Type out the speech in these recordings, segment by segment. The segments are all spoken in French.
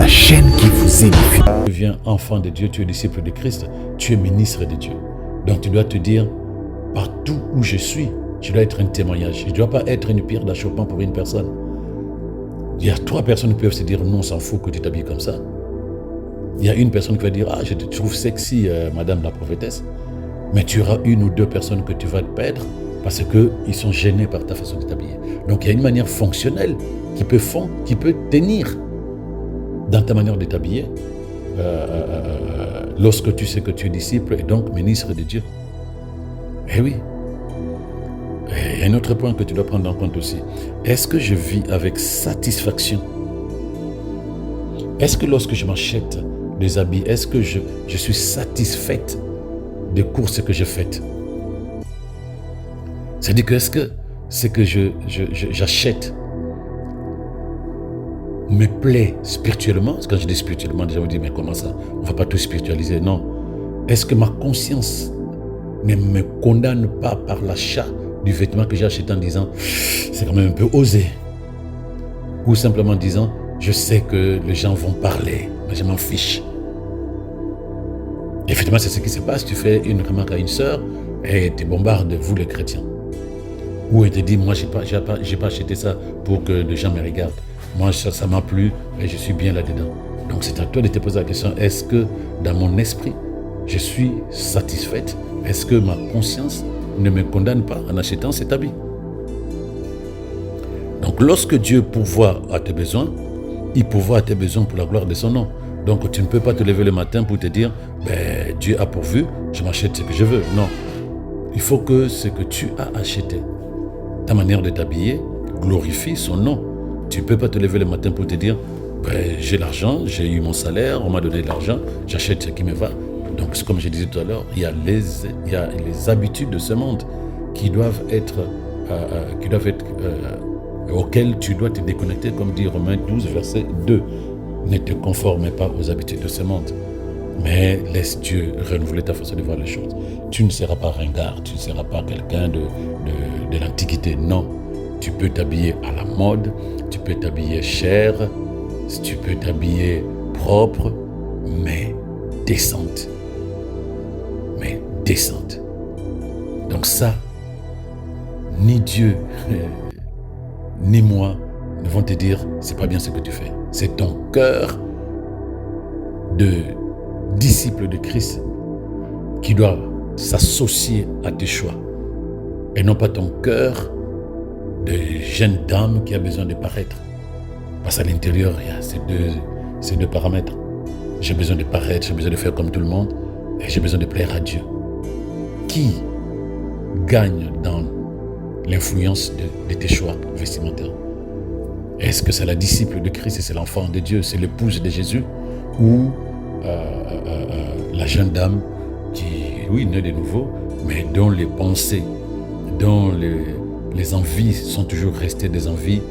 la chaîne qui vous édifie. Tu deviens enfant de Dieu, tu es disciple de Christ, tu es ministre de Dieu. Donc tu dois te dire, partout où je suis, je dois être un témoignage. Je ne dois pas être une pierre d'achoppement pour une personne. Il y a 3 personnes qui peuvent se dire, non, on s'en fout que tu t'habilles comme ça. Il y a une personne qui va dire, ah, je te trouve sexy, madame la prophétesse. Mais tu auras 1 ou 2 personnes que tu vas te perdre parce qu'ils sont gênés par ta façon de t'habiller. Donc il y a une manière fonctionnelle qui peut tenir dans ta manière de t'habiller lorsque tu sais que tu es disciple et donc ministre de Dieu. Eh oui. Et il y a un autre point que tu dois prendre en compte aussi. Est-ce que je vis avec satisfaction? Est-ce que lorsque je m'achète des habits, est-ce que je suis satisfaite des courses que j'ai faites? C'est-à-dire que est-ce que ce que j'achète me plaît spirituellement? Quand je dis spirituellement, déjà on dit, mais comment ça? On ne va pas tout spiritualiser. Non. Est-ce que ma conscience ne me condamne pas par l'achat du vêtement que j'ai acheté en disant, c'est quand même un peu osé? Ou simplement en disant, je sais que les gens vont parler, mais je m'en fiche. Effectivement, c'est ce qui se passe. Tu fais une remarque à une sœur et tu bombardes, vous les chrétiens. Ou elle te dit, moi, je n'ai pas acheté ça pour que les gens me regardent. Moi, ça m'a plu et je suis bien là-dedans. Donc, c'est à toi de te poser la question, est-ce que dans mon esprit, je suis satisfaite? Est-ce que ma conscience ne me condamne pas en achetant cet habit? Donc, lorsque Dieu pourvoit à tes besoins, il pourvoit à tes besoins pour la gloire de son nom. Donc, tu ne peux pas te lever le matin pour te dire, Dieu a pourvu, je m'achète ce que je veux. Non. Il faut que ce que tu as acheté, ta manière de t'habiller, glorifie son nom. Tu ne peux pas te lever le matin pour te dire, j'ai l'argent, j'ai eu mon salaire, on m'a donné de l'argent, j'achète ce qui me va. Donc, comme je disais tout à l'heure, il y a les habitudes de ce monde qui doivent être auxquelles tu dois te déconnecter, comme dit Romains 12, verset 2. Ne te conforme pas aux habitudes de ce monde, mais laisse Dieu renouveler ta façon de voir les choses. Tu ne seras pas ringard, tu ne seras pas quelqu'un de l'Antiquité. Non, tu peux t'habiller à la mode, tu peux t'habiller cher, tu peux t'habiller propre, mais décente. Mais décente. Donc ça, ni Dieu, ni moi ne vont te dire, c'est pas bien ce que tu fais. C'est ton cœur de disciple de Christ qui doit s'associer à tes choix. Et non pas ton cœur de jeune dame qui a besoin de paraître. Parce qu'à l'intérieur, il y a ces deux paramètres. J'ai besoin de paraître, j'ai besoin de faire comme tout le monde, et j'ai besoin de plaire à Dieu. Qui gagne dans l'influence de tes choix vestimentaires? Est-ce que c'est la disciple de Christ et c'est l'enfant de Dieu, c'est l'épouse de Jésus, ou la jeune dame qui, oui, naît de nouveau, mais dont les pensées, dont les envies sont toujours restées des envies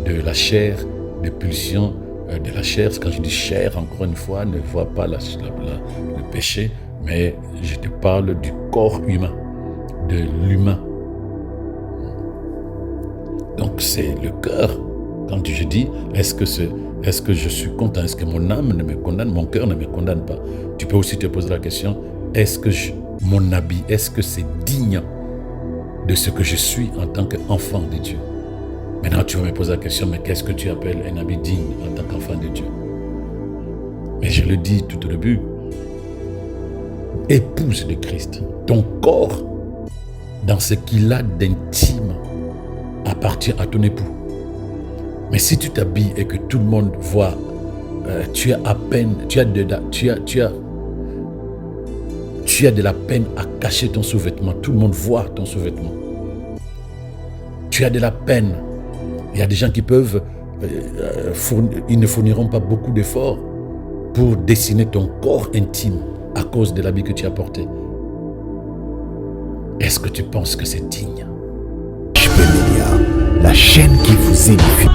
de la chair, des pulsions de la chair. Quand je dis chair, encore une fois, ne vois pas le péché, mais je te parle du corps humain, de l'humain. Donc c'est le cœur. Quand je dis, est-ce que je suis content? Est-ce que mon âme ne me condamne? Mon cœur ne me condamne pas. Tu peux aussi te poser la question, est-ce que mon habit, est-ce que c'est digne de ce que je suis en tant qu'enfant de Dieu? Maintenant, tu vas me poser la question, mais qu'est-ce que tu appelles un habit digne en tant qu'enfant de Dieu? Mais je le dis tout au début, épouse de Christ, ton corps, dans ce qu'il a d'intime, appartient à ton époux. Mais si tu t'habilles et que tout le monde voit, tu as de la peine à cacher ton sous-vêtement. Tout le monde voit ton sous-vêtement. Tu as de la peine. Il y a des gens qui peuvent, ils ne fourniront pas beaucoup d'efforts pour dessiner ton corps intime à cause de l'habit que tu as porté. Est-ce que tu penses que c'est digne? Média, la chaîne qui vous édifie.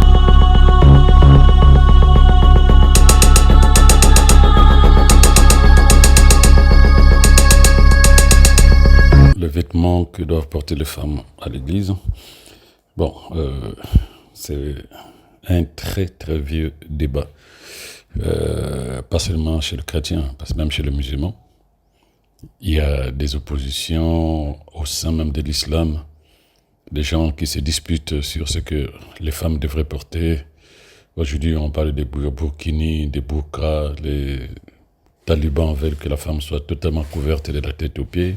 Le vêtement que doivent porter les femmes à l'église, bon, c'est un très très vieux débat. pas seulement chez le chrétien, parce que même chez le musulman, il y a des oppositions au sein même de l'islam, des gens qui se disputent sur ce que les femmes devraient porter. Aujourd'hui, on parle des burkinis, des burkas, les talibans veulent que la femme soit totalement couverte de la tête aux pieds,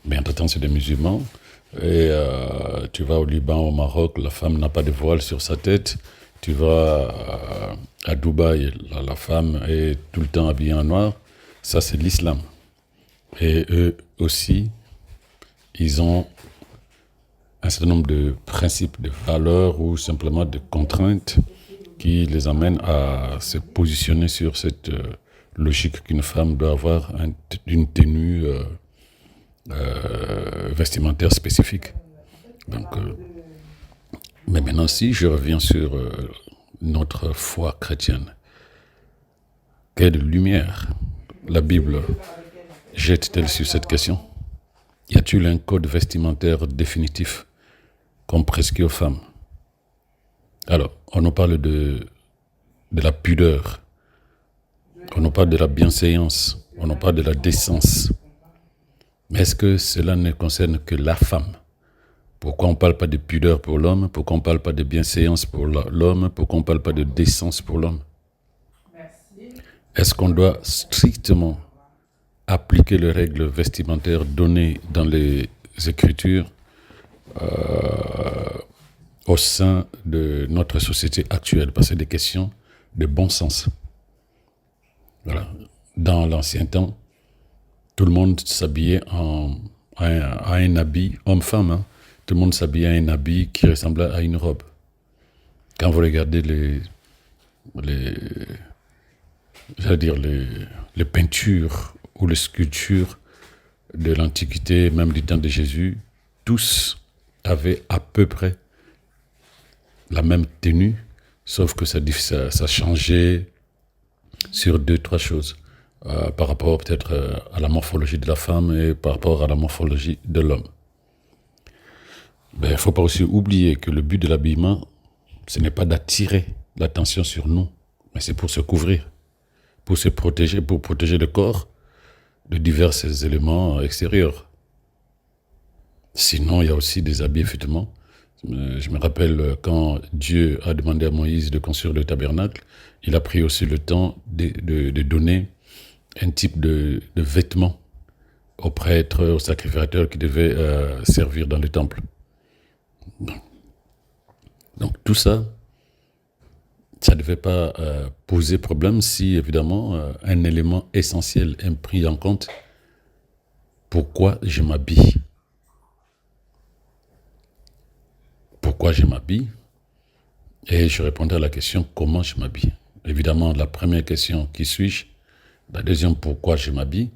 mais entre-temps, c'est des musulmans. Et tu vas au Liban, au Maroc, la femme n'a pas de voile sur sa tête. Tu vas à Dubaï, la femme est tout le temps habillée en noir. Ça, c'est l'islam. Et eux aussi, ils ont un certain nombre de principes, de valeurs ou simplement de contraintes qui les amènent à se positionner sur cette logique qu'une femme doit avoir une tenue vestimentaire spécifique. Donc, mais maintenant, si je reviens sur notre foi chrétienne, quelle lumière la Bible jette-t-elle sur cette question? Y a-t-il un code vestimentaire définitif comme prescrit aux femmes? Alors, on nous parle de la pudeur, on nous parle de la bienséance, on nous parle de la décence. Mais est-ce que cela ne concerne que la femme? Pourquoi on ne parle pas de pudeur pour l'homme? Pourquoi on ne parle pas de bienséance pour l'homme? Pourquoi on ne parle pas de décence pour l'homme? Est-ce qu'on doit strictement appliquer les règles vestimentaires données dans les Écritures au sein de notre société actuelle? Parce que c'est des questions de bon sens. Voilà. Dans l'ancien temps, tout le monde s'habillait à un habit, homme-femme, hein. Tout le monde s'habillait à un habit qui ressemblait à une robe. Quand vous regardez les peintures ou les sculptures de l'Antiquité, même du temps de Jésus, tous avaient à peu près la même tenue, sauf que ça changeait sur 2-3 choses. Par rapport peut-être à la morphologie de la femme et par rapport à la morphologie de l'homme. Il ne faut pas aussi oublier que le but de l'habillement, ce n'est pas d'attirer l'attention sur nous, mais c'est pour se couvrir, pour se protéger, pour protéger le corps de divers éléments extérieurs. Sinon, il y a aussi des habits, effectivement. Je me rappelle quand Dieu a demandé à Moïse de construire le tabernacle, il a pris aussi le temps de donner un type de vêtements aux prêtres, aux sacrificateurs qui devaient servir dans le temple. Donc tout ça, ça ne devait pas poser problème si, évidemment, un élément essentiel est pris en compte. Pourquoi je m'habille? Pourquoi je m'habille? Et je répondais à la question, comment je m'habille? Évidemment, la première question, qui suis-je? La deuxième, pourquoi je m'habille?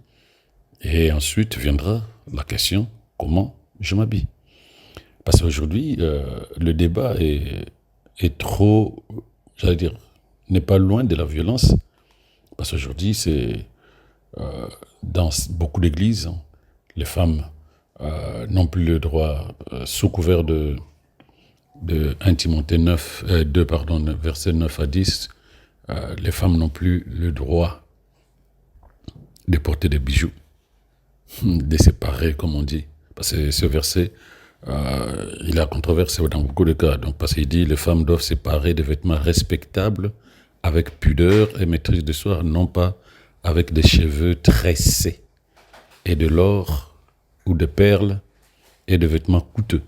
Et ensuite viendra la question, comment je m'habille? Parce qu'aujourd'hui, le débat est trop, j'allais dire, n'est pas loin de la violence. Parce qu'aujourd'hui, c'est dans beaucoup d'églises, les femmes n'ont plus le droit, sous couvert de 1 Timothée 2, versets 9 à 10, les femmes n'ont plus le droit de porter des bijoux, de séparer, comme on dit. Parce que ce verset, il a controversé dans beaucoup de cas. Donc, parce qu'il dit les femmes doivent séparer des vêtements respectables avec pudeur et maîtrise de soi, non pas avec des cheveux tressés et de l'or ou de perles et de vêtements coûteux,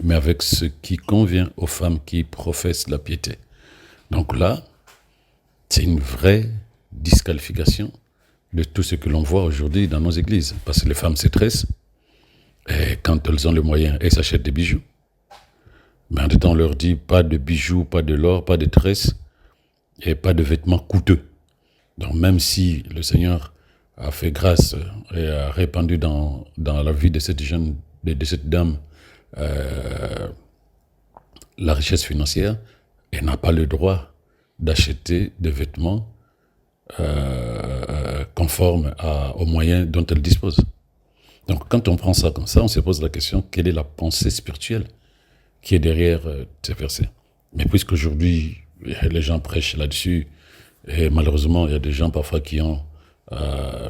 mais avec ce qui convient aux femmes qui professent la piété. Donc là, c'est une vraie disqualification de tout ce que l'on voit aujourd'hui dans nos églises. Parce que les femmes se tressent, et quand elles ont le moyen, elles s'achètent des bijoux. Mais en tout temps, on leur dit pas de bijoux, pas de l'or, pas de tresses, et pas de vêtements coûteux. Donc même si le Seigneur a fait grâce et a répandu dans la vie de cette dame, la richesse financière, elle n'a pas le droit d'acheter des vêtements conformes aux moyens dont elle dispose. Donc quand on prend ça comme ça, on se pose la question, quelle est la pensée spirituelle qui est derrière ces versets? Mais puisqu'aujourd'hui, les gens prêchent là-dessus, Et malheureusement, il y a des gens parfois euh,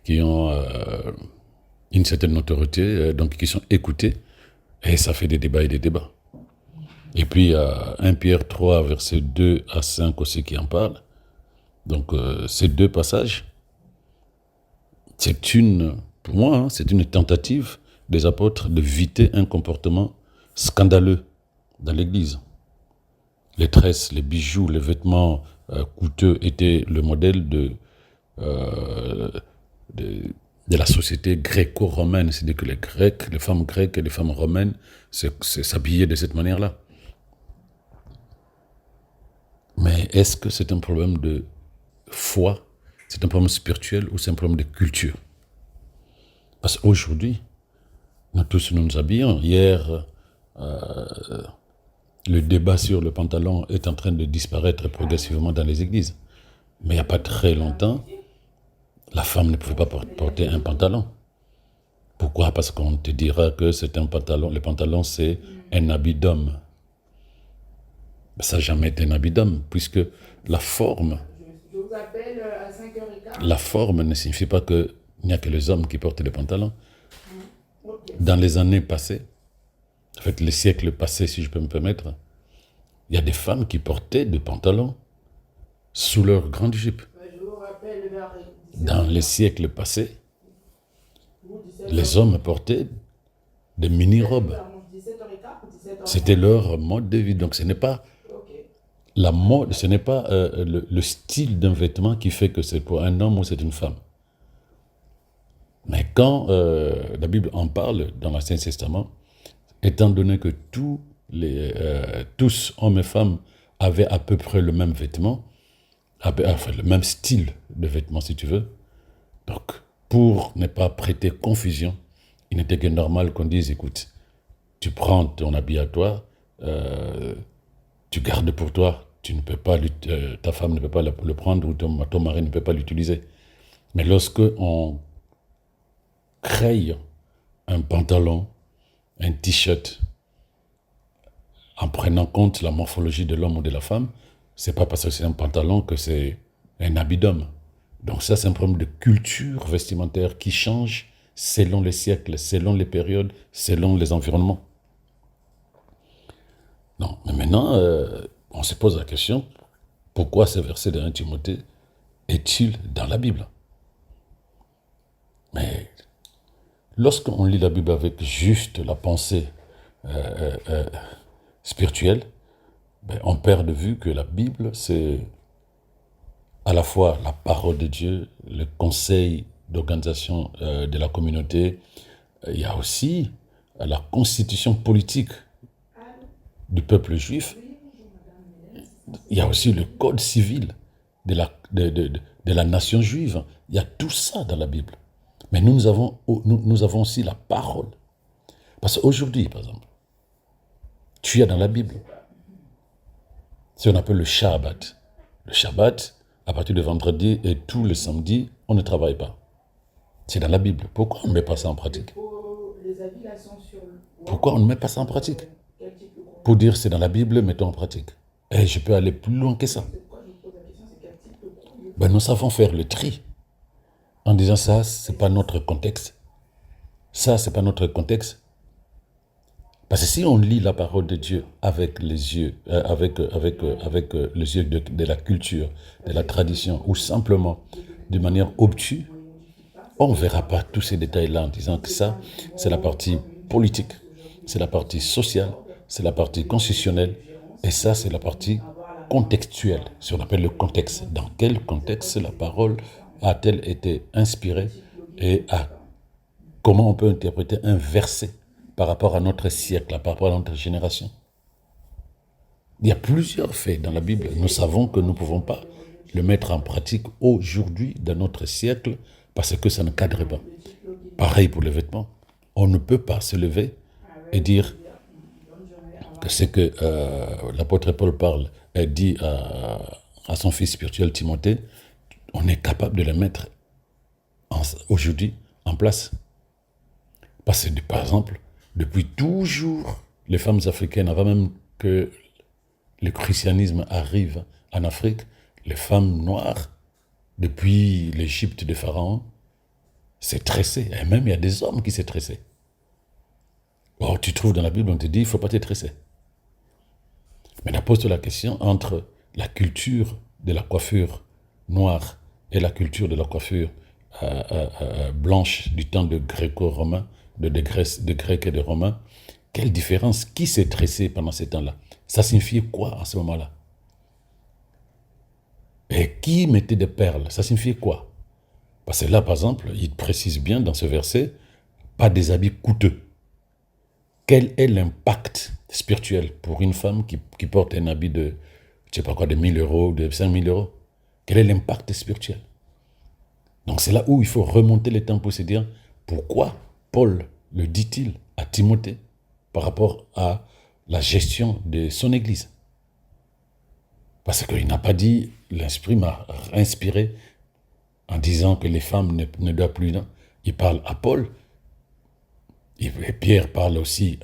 qui ont une certaine notoriété, donc qui sont écoutés, et ça fait des débats et des débats. Et puis, 1 Pierre 3, versets 2 à 5 aussi qui en parle. Donc, ces deux passages, pour moi, c'est une tentative des apôtres de éviter un comportement scandaleux dans l'Église. Les tresses, les bijoux, les vêtements coûteux étaient le modèle euh, de la société gréco-romaine. C'est-à-dire que les femmes grecques et les femmes romaines s'habillaient de cette manière-là. Mais est-ce que c'est un problème de foi, c'est un problème spirituel ou c'est un problème de culture? Parce qu'aujourd'hui, nous tous nous habillons. Hier, le débat sur le pantalon est en train de disparaître progressivement dans les églises. Mais il n'y a pas très longtemps, la femme ne pouvait pas porter un pantalon. Pourquoi? Parce qu'on te dira que c'est un pantalon. Le pantalon, c'est un habit d'homme. Ça n'a jamais été un habit d'homme, puisque la forme ne signifie pas qu'il n'y a que les hommes qui portent des pantalons. Dans les années passées, en fait, les siècles passés, si je peux me permettre, il y a des femmes qui portaient des pantalons sous leur grande jupe. Dans les siècles passés, les hommes portaient des mini-robes. C'était leur mode de vie. Donc ce n'est pas la mode, ce n'est pas le style d'un vêtement qui fait que c'est pour un homme ou c'est une femme. Mais quand la Bible en parle dans l'Ancien Testament, étant donné que tous, hommes et femmes, avaient à peu près le même vêtement, enfin le même style de vêtement si tu veux, donc pour ne pas prêter confusion, il n'était que normal qu'on dise, écoute, tu prends ton habit à toi, tu gardes pour toi, tu ne peux pas, ta femme ne peut pas le prendre ou ton mari ne peut pas l'utiliser. Mais lorsque on crée un pantalon, un t-shirt, en prenant compte la morphologie de l'homme ou de la femme, c'est pas parce que c'est un pantalon que c'est un habit d'homme. Donc ça, c'est un problème de culture vestimentaire qui change selon les siècles, selon les périodes, selon les environnements. Non, mais maintenant, on se pose la question, pourquoi ce verset de 1 Timothée est-il dans la Bible? Mais lorsqu'on lit la Bible avec juste la pensée spirituelle, on perd de vue que la Bible, c'est à la fois la parole de Dieu, le conseil d'organisation de la communauté. Il y a aussi la constitution politique du peuple juif. Il y a aussi le code civil de la nation juive. Il y a tout ça dans la Bible. Mais nous avons aussi la parole. Parce qu'aujourd'hui, par exemple, tu as dans la Bible ce qu'on appelle le Shabbat. Le Shabbat, à partir de vendredi et tous les samedis, on ne travaille pas. C'est dans la Bible. Pourquoi on ne met pas ça en pratique? Pourquoi on ne met pas ça en pratique? Pour dire c'est dans la Bible, mettons en pratique. Et je peux aller plus loin que ça. Nous savons faire le tri. En disant ça, c'est pas notre contexte. Ça, c'est pas notre contexte. Parce que si on lit la parole de Dieu avec les yeux, les yeux de la culture, de la tradition, ou simplement de manière obtuse, on ne verra pas tous ces détails-là en disant que ça, c'est la partie politique, c'est la partie sociale, c'est la partie constitutionnelle, et ça, c'est la partie contextuelle, si on appelle le contexte. Dans quel contexte la parole a-t-elle été inspirée et comment on peut interpréter un verset par rapport à notre siècle, par rapport à notre génération? Il y a plusieurs faits dans la Bible. Nous savons que nous ne pouvons pas le mettre en pratique aujourd'hui dans notre siècle parce que ça ne cadre pas. Pareil pour les vêtements. On ne peut pas se lever et dire que c'est que l'apôtre Paul parle et dit à son fils spirituel Timothée, on est capable de les mettre aujourd'hui en place. Parce que, par exemple, depuis toujours, les femmes africaines, avant même que le christianisme arrive en Afrique, les femmes noires, depuis l'Égypte de Pharaon, s'est tressée. Et même il y a des hommes qui s'est tressés. Or, tu trouves dans la Bible, on te dit, il ne faut pas te tresser. Maintenant, pose-toi la question entre la culture de la coiffure noire et la culture de la coiffure blanche du temps de gréco-romain, de Grecs et de Romains. Quelle différence? Qui s'est tressé pendant ces temps-là? Ça signifiait quoi à ce moment-là? Et qui mettait des perles? Ça signifiait quoi? Parce que là, par exemple, il précise bien dans ce verset, pas des habits coûteux. Quel est l'impact spirituel pour une femme qui porte un habit de, je sais pas quoi, de 1000 euros, de 5000 euros? Quel est l'impact spirituel? Donc c'est là où il faut remonter le temps pour se dire pourquoi Paul le dit-il à Timothée par rapport à la gestion de son église. Parce qu'il n'a pas dit, l'Esprit m'a inspiré en disant que les femmes ne doivent plus. Non. Il parle à Paul, et Pierre parle aussi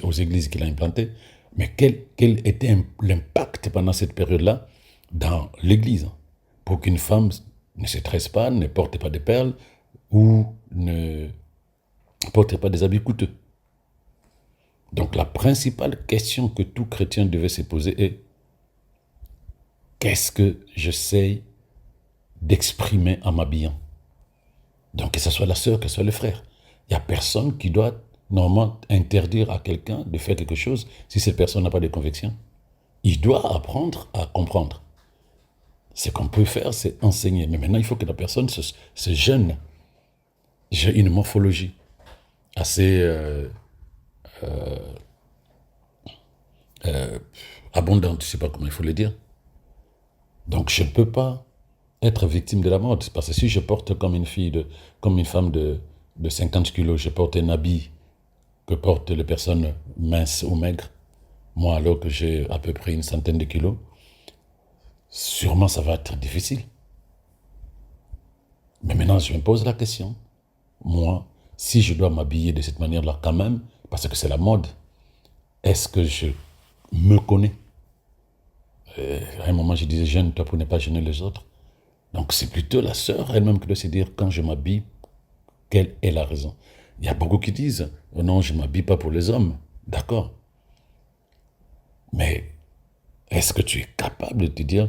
aux églises qu'il a implantées, mais quel était l'impact pendant cette période-là dans l'église pour qu'une femme ne se tresse pas, ne porte pas de perles ou ne porte pas des habits coûteux. Donc la principale question que tout chrétien devait se poser est qu'est-ce que j'essaye d'exprimer en m'habillant? Donc que ce soit la sœur, que ce soit le frère. Il n'y a personne qui doit normalement interdire à quelqu'un de faire quelque chose si cette personne n'a pas de conviction. Il doit apprendre à comprendre. Ce qu'on peut faire, c'est enseigner. Mais maintenant, il faut que la personne se gêne. J'ai une morphologie assez abondante, je ne sais pas comment il faut le dire. Donc, je ne peux pas être victime de la mode. Parce que si je porte comme une femme de 50 kilos, je porte un habit que portent les personnes minces ou maigres, moi alors que j'ai à peu près une centaine de kilos, sûrement ça va être difficile. Mais maintenant, je me pose la question. Moi, si je dois m'habiller de cette manière-là quand même, parce que c'est la mode, est-ce que je me connais? À un moment, je disais, gêne-toi pour ne pas gêner les autres. Donc, c'est plutôt la sœur elle-même qui doit se dire, quand je m'habille, quelle est la raison? Il y a beaucoup qui disent, oh non, je ne m'habille pas pour les hommes. D'accord. Mais est-ce que tu es capable de te dire,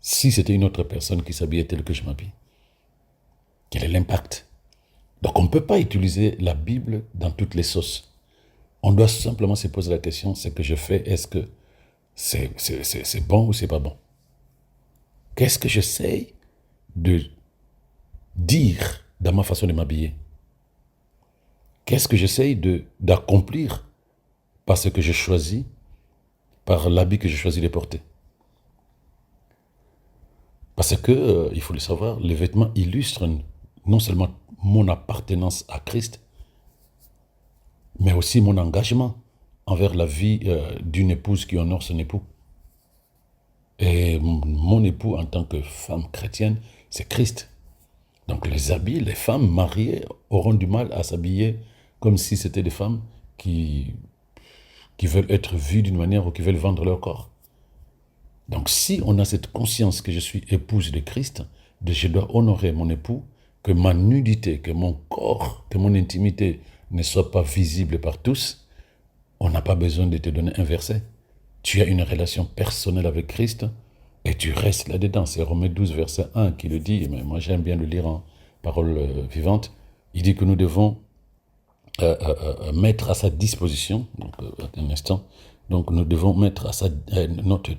si c'était une autre personne qui s'habillait telle que je m'habille, quel est l'impact? Donc on ne peut pas utiliser la Bible dans toutes les sauces. On doit simplement se poser la question, ce que je fais, est-ce que c'est bon ou c'est pas bon? Qu'est-ce que j'essaie de dire dans ma façon de m'habiller? Qu'est-ce que j'essaie d'accomplir par ce que je choisis, par l'habit que je choisis de porter? Parce que, il faut le savoir, les vêtements illustrent non seulement mon appartenance à Christ, mais aussi mon engagement envers la vie d'une épouse qui honore son époux. Et mon époux, en tant que femme chrétienne, c'est Christ. Donc les habits, les femmes mariées auront du mal à s'habiller comme si c'était des femmes qui veulent être vues d'une manière ou qui veulent vendre leur corps. Donc si on a cette conscience que je suis épouse de Christ, je dois honorer mon époux, que ma nudité, que mon corps, que mon intimité ne soit pas visible par tous, on n'a pas besoin de te donner un verset. Tu as une relation personnelle avec Christ et tu restes là-dedans. C'est Romains 12, verset 1 qui le dit, mais moi j'aime bien le lire en parole vivante. Il dit que nous devons mettre à sa disposition, donc un instant, donc nous devons mettre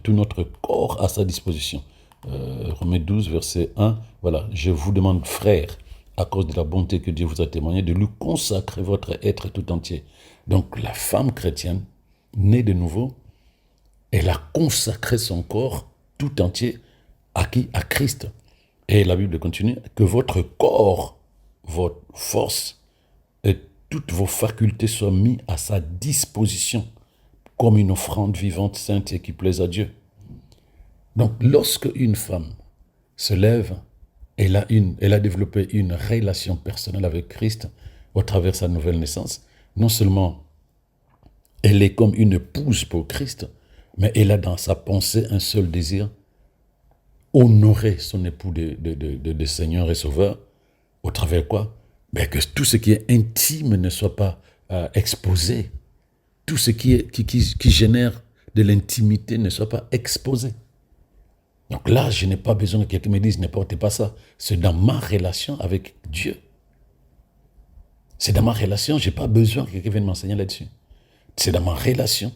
tout notre corps à sa disposition. Romains 12, verset 1, voilà, je vous demande, frères, à cause de la bonté que Dieu vous a témoignée, de lui consacrer votre être tout entier. Donc la femme chrétienne, née de nouveau, elle a consacré son corps tout entier à qui? À Christ. Et la Bible continue, que votre corps, votre force et toutes vos facultés soient mis à sa disposition comme une offrande vivante, sainte et qui plaise à Dieu. Donc, lorsque une femme se lève, elle a développé une relation personnelle avec Christ au travers de sa nouvelle naissance. Non seulement elle est comme une épouse pour Christ, mais elle a dans sa pensée un seul désir, honorer son époux de Seigneur et Sauveur, au travers quoi? Ben, que tout ce qui est intime ne soit pas exposé. Tout ce qui génère de l'intimité ne soit pas exposé. Donc là, je n'ai pas besoin que quelqu'un me dise, ne portez pas ça. C'est dans ma relation avec Dieu. C'est dans ma relation, je n'ai pas besoin que quelqu'un vienne m'enseigner là-dessus. C'est dans ma relation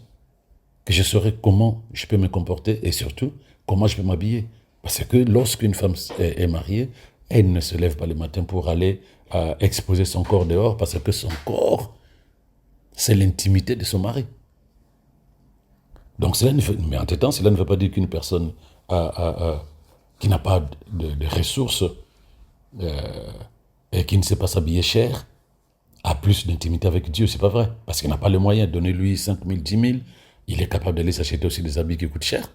que je saurai comment je peux me comporter et surtout comment je peux m'habiller. Parce que lorsqu'une femme est mariée, elle ne se lève pas le matin pour aller exposer son corps dehors parce que son corps, c'est l'intimité de son mari. Donc, mais entre-temps, cela ne veut pas dire qu'une personne qui n'a pas de ressources et qui ne sait pas s'habiller cher a plus d'intimité avec Dieu. C'est pas vrai. Parce qu'il n'a pas le moyen. Donnez-lui 5 000, 10 000. Il est capable d'aller s'acheter aussi des habits qui coûtent cher.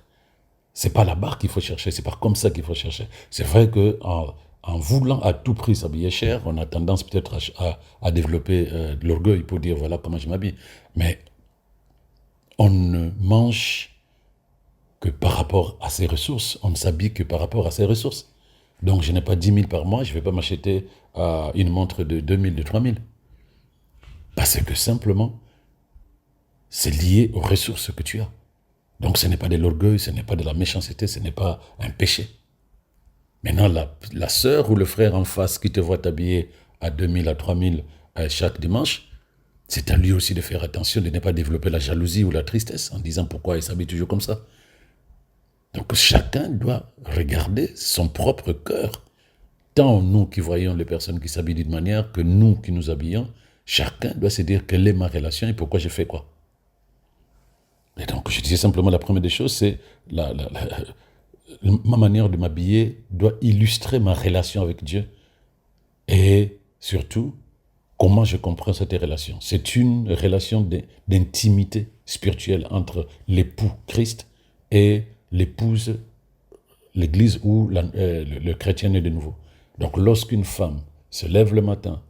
C'est pas la barre qu'il faut chercher. C'est pas comme ça qu'il faut chercher. C'est vrai qu'en voulant à tout prix s'habiller cher, on a tendance peut-être à développer de l'orgueil pour dire voilà comment je m'habille. Mais on ne mange que par rapport à ses ressources. On ne s'habille que par rapport à ses ressources. Donc, je n'ai pas 10 000 par mois, je ne vais pas m'acheter une montre de 2 000, de 3 000. Parce que simplement, c'est lié aux ressources que tu as. Donc, ce n'est pas de l'orgueil, ce n'est pas de la méchanceté, ce n'est pas un péché. Maintenant, la sœur ou le frère en face qui te voit t'habiller à 2 000, à 3 000 chaque dimanche, c'est à lui aussi de faire attention de ne pas développer la jalousie ou la tristesse en disant pourquoi il s'habille toujours comme ça. Donc chacun doit regarder son propre cœur. Tant nous qui voyons les personnes qui s'habillent d'une manière que nous qui nous habillons, chacun doit se dire quelle est ma relation et pourquoi je fais quoi. Et donc je disais simplement la première des choses, c'est ma manière de m'habiller doit illustrer ma relation avec Dieu et surtout comment je comprends cette relation. C'est une relation d'intimité spirituelle entre l'époux Christ et l'épouse, l'église ou le chrétien est de nouveau. Donc lorsqu'une femme se lève le matin,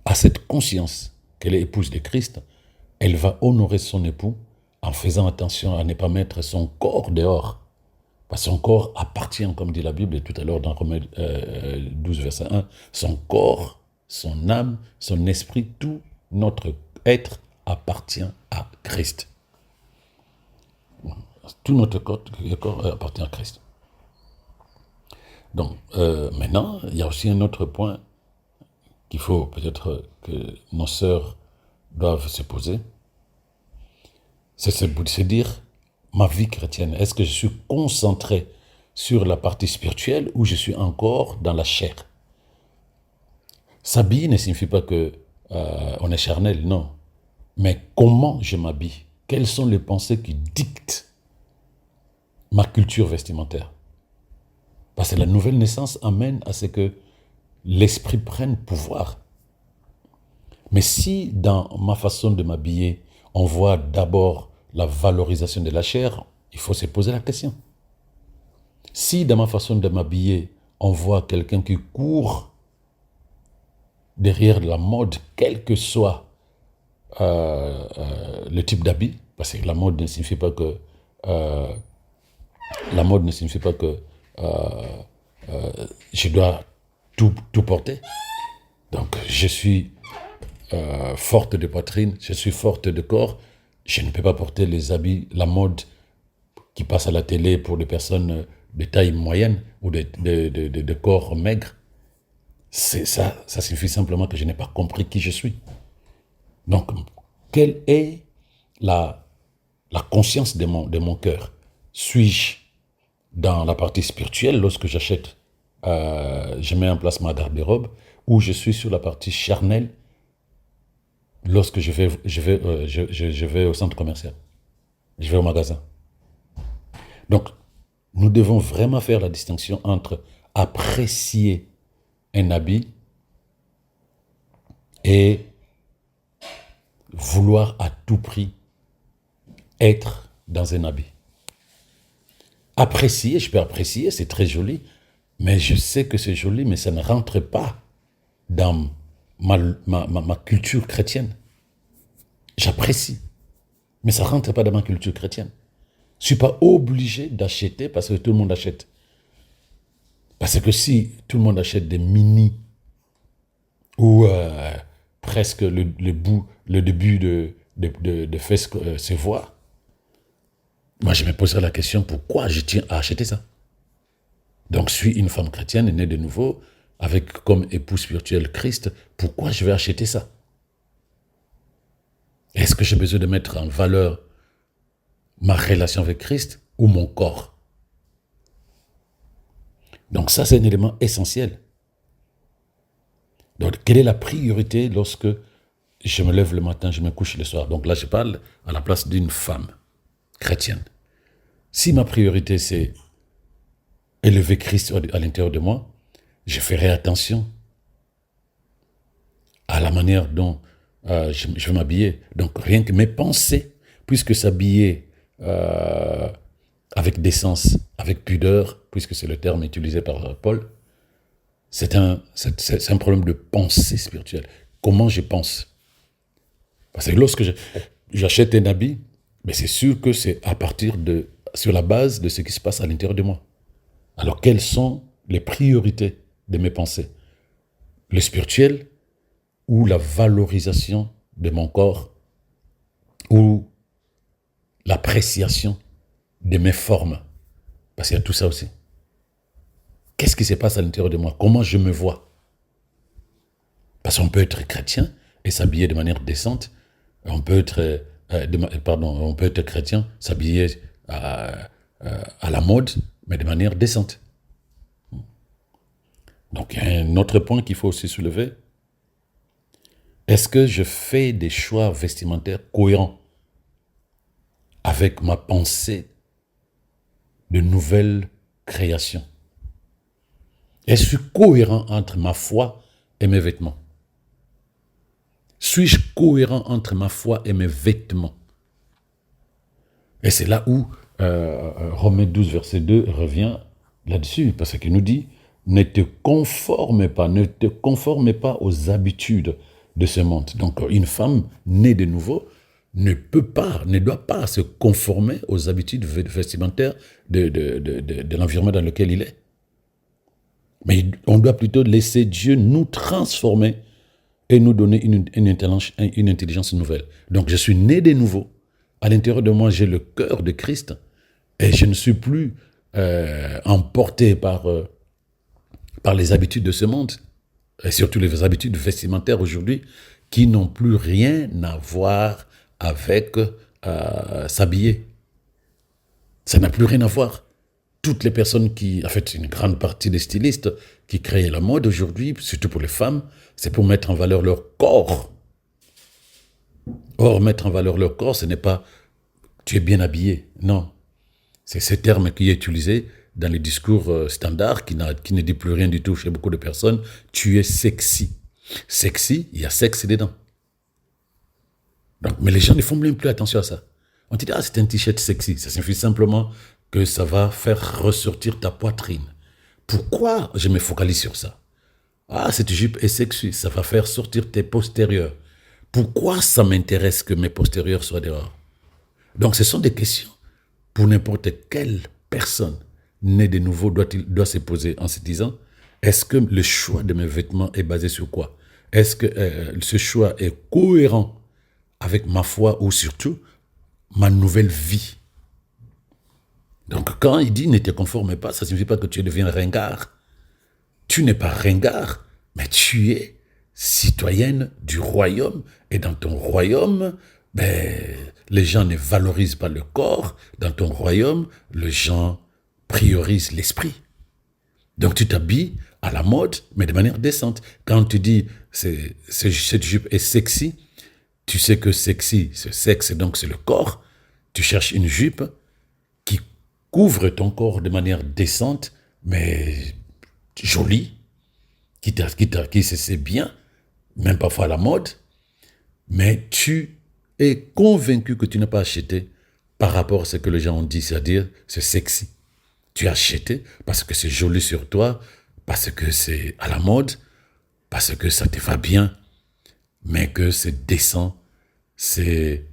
a cette conscience qu'elle est épouse de Christ, elle va honorer son époux en faisant attention à ne pas mettre son corps dehors. Parce que son corps appartient, comme dit la Bible tout à l'heure dans Romains 12, verset 1, son corps, son âme, son esprit, tout notre être appartient à Christ. Tout notre corps appartient à Christ. Donc, maintenant, il y a aussi un autre point qu'il faut peut-être que nos sœurs doivent se poser. C'est se dire, ma vie chrétienne, est-ce que je suis concentré sur la partie spirituelle ou je suis encore dans la chair? S'habiller ne signifie pas qu'on est charnel, non. Mais comment je m'habille? Quelles sont les pensées qui dictent ma culture vestimentaire? Parce que la nouvelle naissance amène à ce que l'esprit prenne pouvoir. Mais si dans ma façon de m'habiller, on voit d'abord la valorisation de la chair, il faut se poser la question. Si dans ma façon de m'habiller, on voit quelqu'un qui court derrière la mode, quel que soit le type d'habit, parce que la mode ne signifie pas que je dois tout porter. Donc je suis forte de poitrine, je suis forte de corps, je ne peux pas porter les habits, la mode qui passe à la télé pour les personnes de taille moyenne ou de corps maigre. Ça signifie simplement que je n'ai pas compris qui je suis. Donc, quelle est la conscience de mon cœur? Suis-je dans la partie spirituelle lorsque j'achète, je mets en place ma garde-robe, ou je suis sur la partie charnelle lorsque je vais au centre commercial, je vais au magasin? Donc, nous devons vraiment faire la distinction entre apprécier un habit et vouloir à tout prix être dans un habit. Apprécier, je peux apprécier, c'est très joli, mais je sais que c'est joli, mais ça ne rentre pas dans ma culture chrétienne. J'apprécie, mais ça ne rentre pas dans ma culture chrétienne. Je ne suis pas obligé d'acheter parce que tout le monde achète. Parce que si tout le monde achète des mini ou presque le début de faire se voir, moi je me poserai la question pourquoi je tiens à acheter ça. Donc je suis une femme chrétienne née de nouveau avec comme époux spirituel Christ, pourquoi je vais acheter ça? Est-ce que j'ai besoin de mettre en valeur ma relation avec Christ ou mon corps? Donc ça, c'est un élément essentiel. Donc, quelle est la priorité lorsque je me lève le matin, je me couche le soir? Donc là, je parle à la place d'une femme chrétienne. Si ma priorité, c'est élever Christ à l'intérieur de moi, je ferai attention à la manière dont je vais m'habiller. Donc, rien que mes pensées, puisque s'habiller avec décence, avec pudeur, puisque c'est le terme utilisé par Paul, c'est un problème de pensée spirituelle. Comment je pense? Parce que lorsque j'achète un habit, mais c'est sûr que c'est sur la base de ce qui se passe à l'intérieur de moi. Alors, quelles sont les priorités de mes pensées? Le spirituel ou la valorisation de mon corps ou l'appréciation de mes formes? Parce qu'il y a tout ça aussi. Qu'est-ce qui se passe à l'intérieur de moi? Comment je me vois? Parce qu'on peut être chrétien et s'habiller de manière décente. On peut être chrétien, s'habiller à la mode, mais de manière décente. Donc, il y a un autre point qu'il faut aussi soulever. Est-ce que je fais des choix vestimentaires cohérents avec ma pensée de nouvelle création? Est-ce que je suis cohérent entre ma foi et mes vêtements? Suis-je cohérent entre ma foi et mes vêtements? Et c'est là où Romains 12, verset 2 revient là-dessus, parce qu'il nous dit, ne te conforme pas aux habitudes de ce monde. Donc, une femme née de nouveau ne doit pas se conformer aux habitudes vestimentaires de l'environnement dans lequel il est. Mais on doit plutôt laisser Dieu nous transformer et nous donner une intelligence nouvelle. Donc, je suis né de nouveau. À l'intérieur de moi, j'ai le cœur de Christ et je ne suis plus emporté par les habitudes de ce monde, et surtout les habitudes vestimentaires aujourd'hui, qui n'ont plus rien à voir avec s'habiller. Ça n'a plus rien à voir. Toutes les personnes une grande partie des stylistes qui créent la mode aujourd'hui, surtout pour les femmes, c'est pour mettre en valeur leur corps. Or, mettre en valeur leur corps, ce n'est pas « tu es bien habillé ». Non. C'est ce terme qui est utilisé dans les discours standards, qui ne dit plus rien du tout chez beaucoup de personnes. Tu es sexy. Sexy, il y a sexe dedans. Donc, mais les gens ne font même plus attention à ça. On te dit, c'est un t-shirt sexy. Ça signifie simplement que ça va faire ressortir ta poitrine. Pourquoi je me focalise sur ça? Cette jupe est sexy. Ça va faire sortir tes postérieurs. Pourquoi ça m'intéresse que mes postérieurs soient dehors? Donc, ce sont des questions pour n'importe quelle personne née de nouveau doit se poser en se disant, est-ce que le choix de mes vêtements est basé sur quoi? Est-ce que ce choix est cohérent avec ma foi ou surtout ma nouvelle vie? Donc quand il dit ne te conforme pas, ça ne signifie pas que tu deviens ringard. Tu n'es pas ringard, mais tu es citoyenne du royaume. Et dans ton royaume, les gens ne valorisent pas le corps. Dans ton royaume, les gens priorisent l'esprit. Donc tu t'habilles à la mode, mais de manière décente. Quand tu dis cette jupe est sexy, tu sais que sexy, ce sexe, donc c'est le corps. Tu cherches une jupe qui couvre ton corps de manière décente, mais jolie, qui se sait bien, même parfois à la mode, mais tu es convaincu que tu n'as pas acheté par rapport à ce que les gens ont dit, c'est-à-dire c'est sexy. Tu as acheté parce que c'est joli sur toi, parce que c'est à la mode, parce que ça te va bien, mais que c'est décent, c'est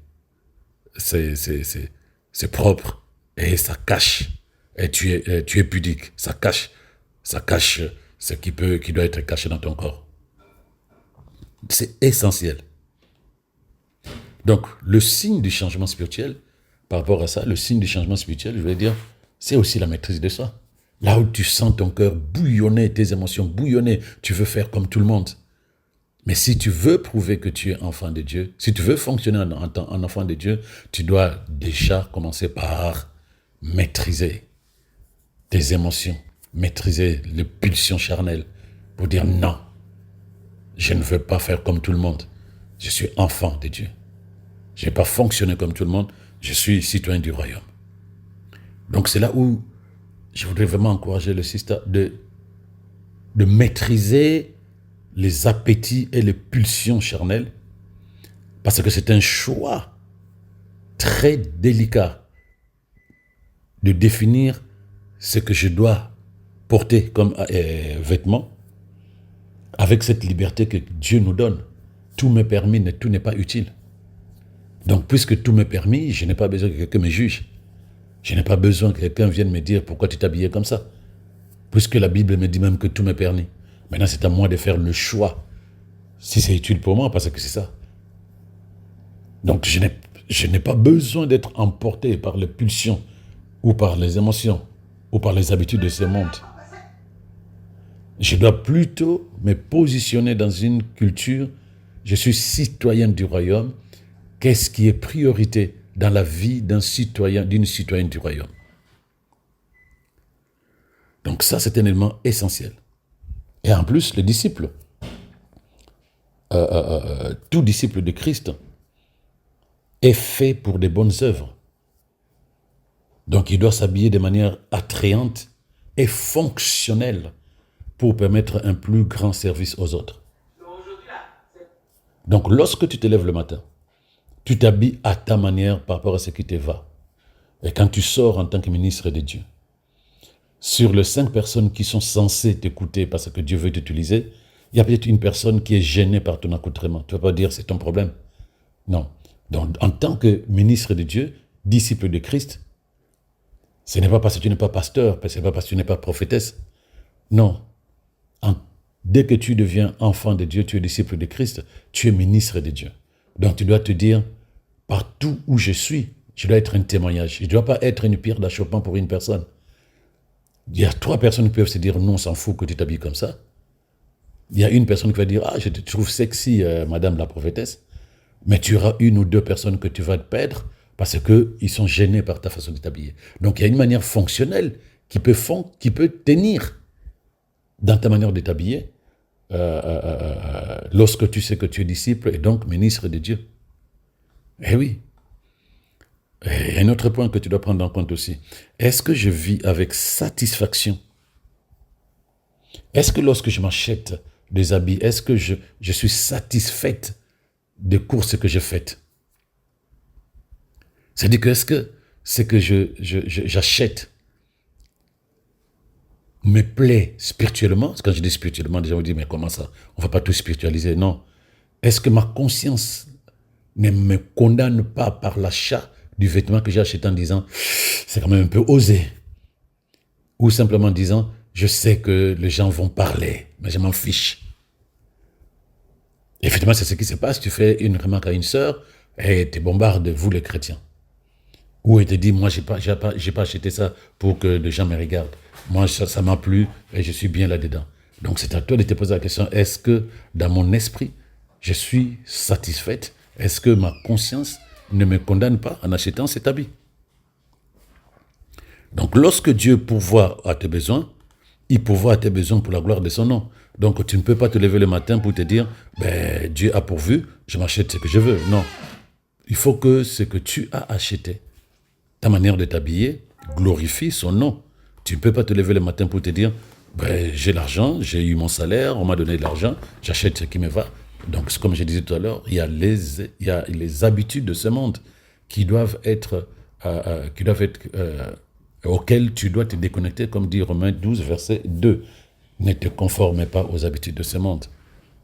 propre, Et ça cache. Et tu es pudique. Ça cache ce qui doit être caché dans ton corps. C'est essentiel. Donc, le signe du changement spirituel, par rapport à ça, le signe du changement spirituel, je vais dire, c'est aussi la maîtrise de soi. Là où tu sens ton cœur bouillonner, tes émotions bouillonner, tu veux faire comme tout le monde. Mais si tu veux prouver que tu es enfant de Dieu, si tu veux fonctionner en enfant de Dieu, tu dois déjà commencer par maîtriser tes émotions, maîtriser les pulsions charnelles, pour dire non, je ne veux pas faire comme tout le monde. Je suis enfant de Dieu. Je ne vais pas fonctionner comme tout le monde, je suis citoyen du royaume. Donc c'est là où je voudrais vraiment encourager le système de maîtriser les appétits et les pulsions charnelles, parce que c'est un choix très délicat de définir ce que je dois porter comme vêtements avec cette liberté que Dieu nous donne. Tout m'est permis, mais tout n'est pas utile. Donc, puisque tout m'est permis, je n'ai pas besoin que quelqu'un me juge. Je n'ai pas besoin que quelqu'un vienne me dire pourquoi tu t'habillais comme ça. Puisque la Bible me dit même que tout m'est permis. Maintenant, c'est à moi de faire le choix. Si c'est utile pour moi, parce que c'est ça. Donc, je n'ai pas besoin d'être emporté par les pulsions ou par les émotions ou par les habitudes de ce monde. Je dois plutôt me positionner dans une culture. Je suis citoyen du royaume. Qu'est-ce qui est priorité dans la vie d'un citoyen, d'une citoyenne du royaume? Donc ça, c'est un élément essentiel. Et en plus, les disciples, tout disciple de Christ est fait pour des bonnes œuvres. Donc il doit s'habiller de manière attrayante et fonctionnelle pour permettre un plus grand service aux autres. Donc lorsque tu te lèves le matin, tu t'habilles à ta manière par rapport à ce qui te va. Et quand tu sors en tant que ministre de Dieu, sur les 5 personnes qui sont censées t'écouter parce que Dieu veut t'utiliser, il y a peut-être une personne qui est gênée par ton accoutrement. Tu ne vas pas dire c'est ton problème. Non. Donc en tant que ministre de Dieu, disciple de Christ, ce n'est pas parce que tu n'es pas pasteur, ce n'est pas parce que tu n'es pas prophétesse. Non. Dès que tu deviens enfant de Dieu, tu es disciple de Christ, tu es ministre de Dieu. Donc tu dois te dire, partout où je suis, je dois être un témoignage. Je ne dois pas être une pierre d'achoppement pour une personne. Il y a 3 personnes qui peuvent se dire, non, on s'en fout que tu t'habilles comme ça. Il y a une personne qui va dire, ah, je te trouve sexy, madame la prophétesse. Mais tu auras 1 ou 2 personnes que tu vas te perdre parce qu'ils sont gênés par ta façon de t'habiller. Donc il y a une manière fonctionnelle qui peut tenir dans ta manière de t'habiller lorsque tu sais que tu es disciple et donc ministre de Dieu. Eh oui. Et un autre point que tu dois prendre en compte aussi. Est-ce que je vis avec satisfaction? Est-ce que lorsque je m'achète des habits, est-ce que je suis satisfaite des courses que j'ai faites? C'est-à-dire que est-ce que ce que j'achète me plaît spirituellement? Quand je dis spirituellement, les gens me disent, mais comment ça? On ne va pas tout spiritualiser. Non. Est-ce que ma conscience ne me condamne pas par l'achat du vêtement que j'ai acheté en disant, c'est quand même un peu osé? Ou simplement en disant, je sais que les gens vont parler, mais je m'en fiche. Effectivement, c'est ce qui se passe. Tu fais une remarque à une sœur et tu bombardes, vous les chrétiens. Ou elle te dit, moi, j'ai pas acheté ça pour que les gens me regardent. Moi, ça m'a plu et je suis bien là-dedans. Donc, c'est à toi de te poser la question, est-ce que dans mon esprit, je suis satisfaite? Est-ce que ma conscience ne me condamne pas en achetant cet habit? Donc, lorsque Dieu pourvoit à tes besoins, il pourvoit à tes besoins pour la gloire de son nom. Donc, tu ne peux pas te lever le matin pour te dire, ben, Dieu a pourvu, je m'achète ce que je veux. Non. Il faut que ce que tu as acheté, ta manière de t'habiller, glorifie son nom. Tu ne peux pas te lever le matin pour te dire, ben, j'ai l'argent, j'ai eu mon salaire, on m'a donné de l'argent, j'achète ce qui me va. Donc, comme je disais tout à l'heure, il y a les habitudes de ce monde qui doivent être, auxquelles tu dois te déconnecter, comme dit Romains 12, verset 2. Ne te conforme pas aux habitudes de ce monde,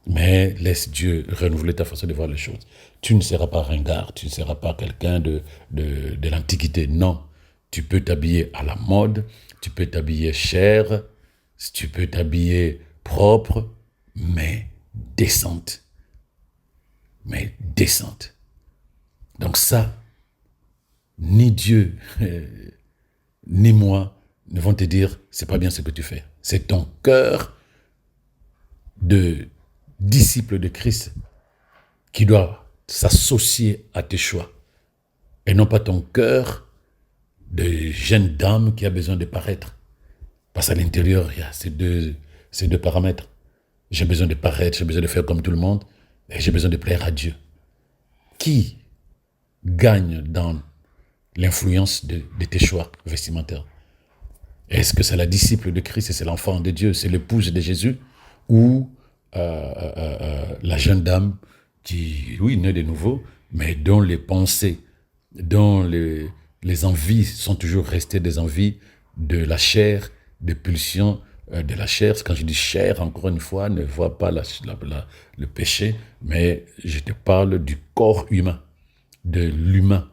mais laisse Dieu renouveler ta façon de voir les choses. Tu ne seras pas ringard, tu ne seras pas quelqu'un de l'Antiquité, non. Tu peux t'habiller à la mode, tu peux t'habiller cher, tu peux t'habiller propre, mais décente. Mais décente. Donc ça, ni Dieu, ni moi ne vont te dire, c'est pas bien ce que tu fais. C'est ton cœur de disciple de Christ qui doit s'associer à tes choix. Et non pas ton cœur de jeune dame qui a besoin de paraître. Parce qu'à l'intérieur, il y a ces deux paramètres. J'ai besoin de paraître, j'ai besoin de faire comme tout le monde, et j'ai besoin de plaire à Dieu. Qui gagne dans l'influence de tes choix vestimentaires? Est-ce que c'est la disciple de Christ et c'est l'enfant de Dieu, c'est l'épouse de Jésus, ou la jeune dame qui, oui, naît de nouveau, mais dont les pensées, dont les envies sont toujours restées des envies de la chair, des pulsions de la chair. Quand je dis chair, encore une fois, ne vois pas le péché, mais je te parle du corps humain, de l'humain.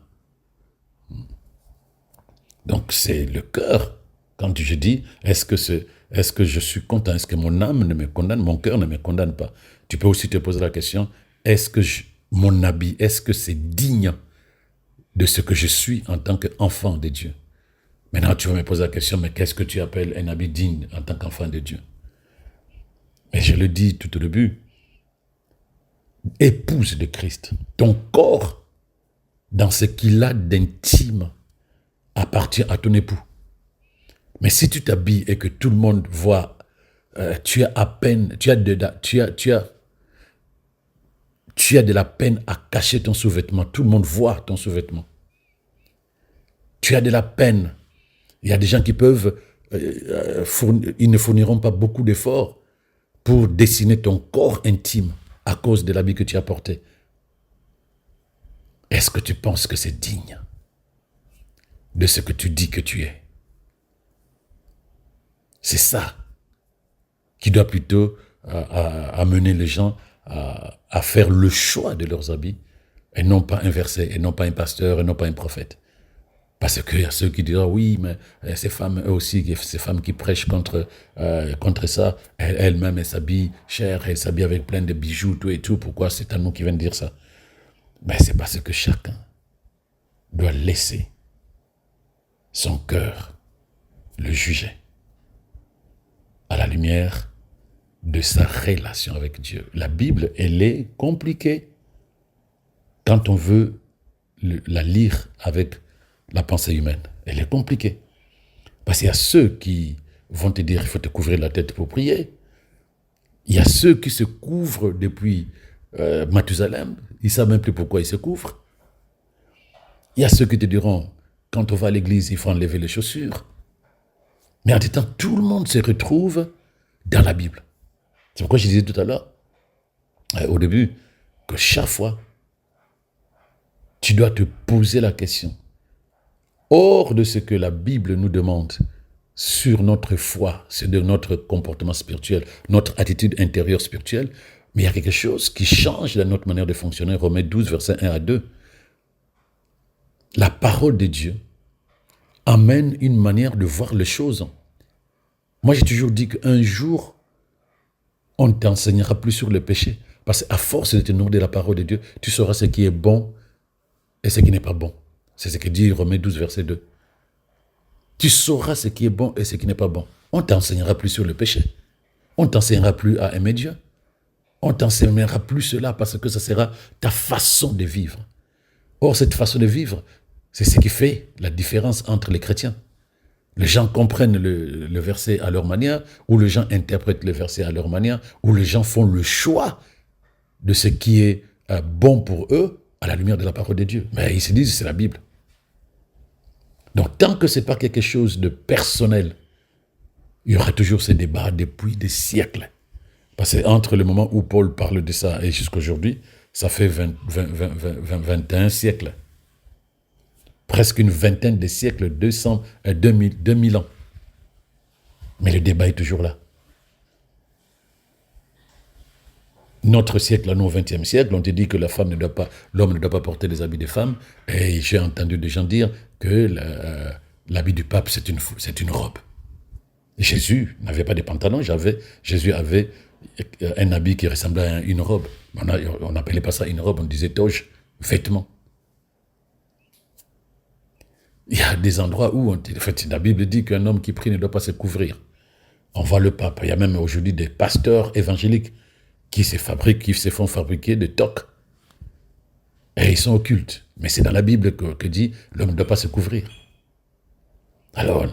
Donc c'est le cœur. Quand je dis, est-ce que je suis content, est-ce que mon âme ne me condamne, mon cœur ne me condamne pas? Tu peux aussi te poser la question, est-ce que mon habit, est-ce que c'est digne de ce que je suis en tant qu'enfant de Dieu? Maintenant, tu vas me poser la question, mais qu'est-ce que tu appelles un habit digne en tant qu'enfant de Dieu? Mais je le dis tout au début, épouse de Christ, ton corps, dans ce qu'il a d'intime, appartient à ton époux. Mais si tu t'habilles et que tout le monde voit, tu as de la peine à cacher ton sous-vêtement. Tout le monde voit ton sous-vêtement. Tu as de la peine. Il y a des gens qui peuvent, ils ne fourniront pas beaucoup d'efforts pour dessiner ton corps intime à cause de l'habit que tu as porté. Est-ce que tu penses que c'est digne de ce que tu dis que tu es? C'est ça qui doit plutôt amener les gens à faire le choix de leurs habits et non pas inverser, et non pas un pasteur, et non pas un prophète. Parce qu'il y a ceux qui diront, oui, mais ces femmes, eux aussi, ces femmes qui prêchent contre ça, elles-mêmes, elles s'habillent cher, elles s'habillent avec plein de bijoux, tout et tout. Pourquoi c'est à nous qui viennent dire ça? Ben, c'est parce que chacun doit laisser son cœur le juger à la lumière de sa relation avec Dieu. La Bible, elle est compliquée quand on veut la lire avec la pensée humaine. Elle est compliquée. Parce qu'il y a ceux qui vont te dire qu'il faut te couvrir la tête pour prier. Il y a ceux qui se couvrent depuis Mathusalem. Ils ne savent même plus pourquoi ils se couvrent. Il y a ceux qui te diront, quand on va à l'église, il faut enlever les chaussures. Mais en temps, tout le monde se retrouve dans la Bible. C'est pourquoi je disais tout à l'heure, au début, que chaque fois, tu dois te poser la question. Hors de ce que la Bible nous demande sur notre foi, sur notre comportement spirituel, notre attitude intérieure spirituelle, mais il y a quelque chose qui change dans notre manière de fonctionner. Romains 12, versets 1 à 2. La parole de Dieu amène une manière de voir les choses. Moi, j'ai toujours dit qu'un jour, on ne t'enseignera plus sur le péché. Parce qu'à force de te nourrir de la parole de Dieu, tu sauras ce qui est bon et ce qui n'est pas bon. C'est ce que dit Romains 12, verset 2. Tu sauras ce qui est bon et ce qui n'est pas bon. On ne t'enseignera plus sur le péché. On ne t'enseignera plus à aimer Dieu. On ne t'enseignera plus cela parce que ça sera ta façon de vivre. Or, cette façon de vivre, c'est ce qui fait la différence entre les chrétiens. Les gens comprennent le verset à leur manière, ou les gens interprètent le verset à leur manière, ou les gens font le choix de ce qui est bon pour eux à la lumière de la parole de Dieu. Mais ils se disent, c'est la Bible. Donc, tant que ce n'est pas quelque chose de personnel, il y aura toujours ces débats depuis des siècles. Parce que entre le moment où Paul parle de ça et jusqu'à aujourd'hui, ça fait 21 siècles. Presque une vingtaine de siècles, 2000 ans. Mais le débat est toujours là. Notre siècle, nous, au XXe siècle, on te dit que l'homme ne doit pas porter les habits des femmes. Et j'ai entendu des gens dire que L'habit du pape, c'est une robe. Jésus n'avait pas de pantalon, Jésus avait un habit qui ressemblait à une robe. On n'appelait pas ça une robe, on disait toge, vêtement. Il y a des endroits où, en fait, la Bible dit qu'un homme qui prie ne doit pas se couvrir. On voit le pape. Il y a même aujourd'hui des pasteurs évangéliques qui se font fabriquer des toques. Et ils sont occultes. Mais c'est dans la Bible que dit l'homme ne doit pas se couvrir. Alors,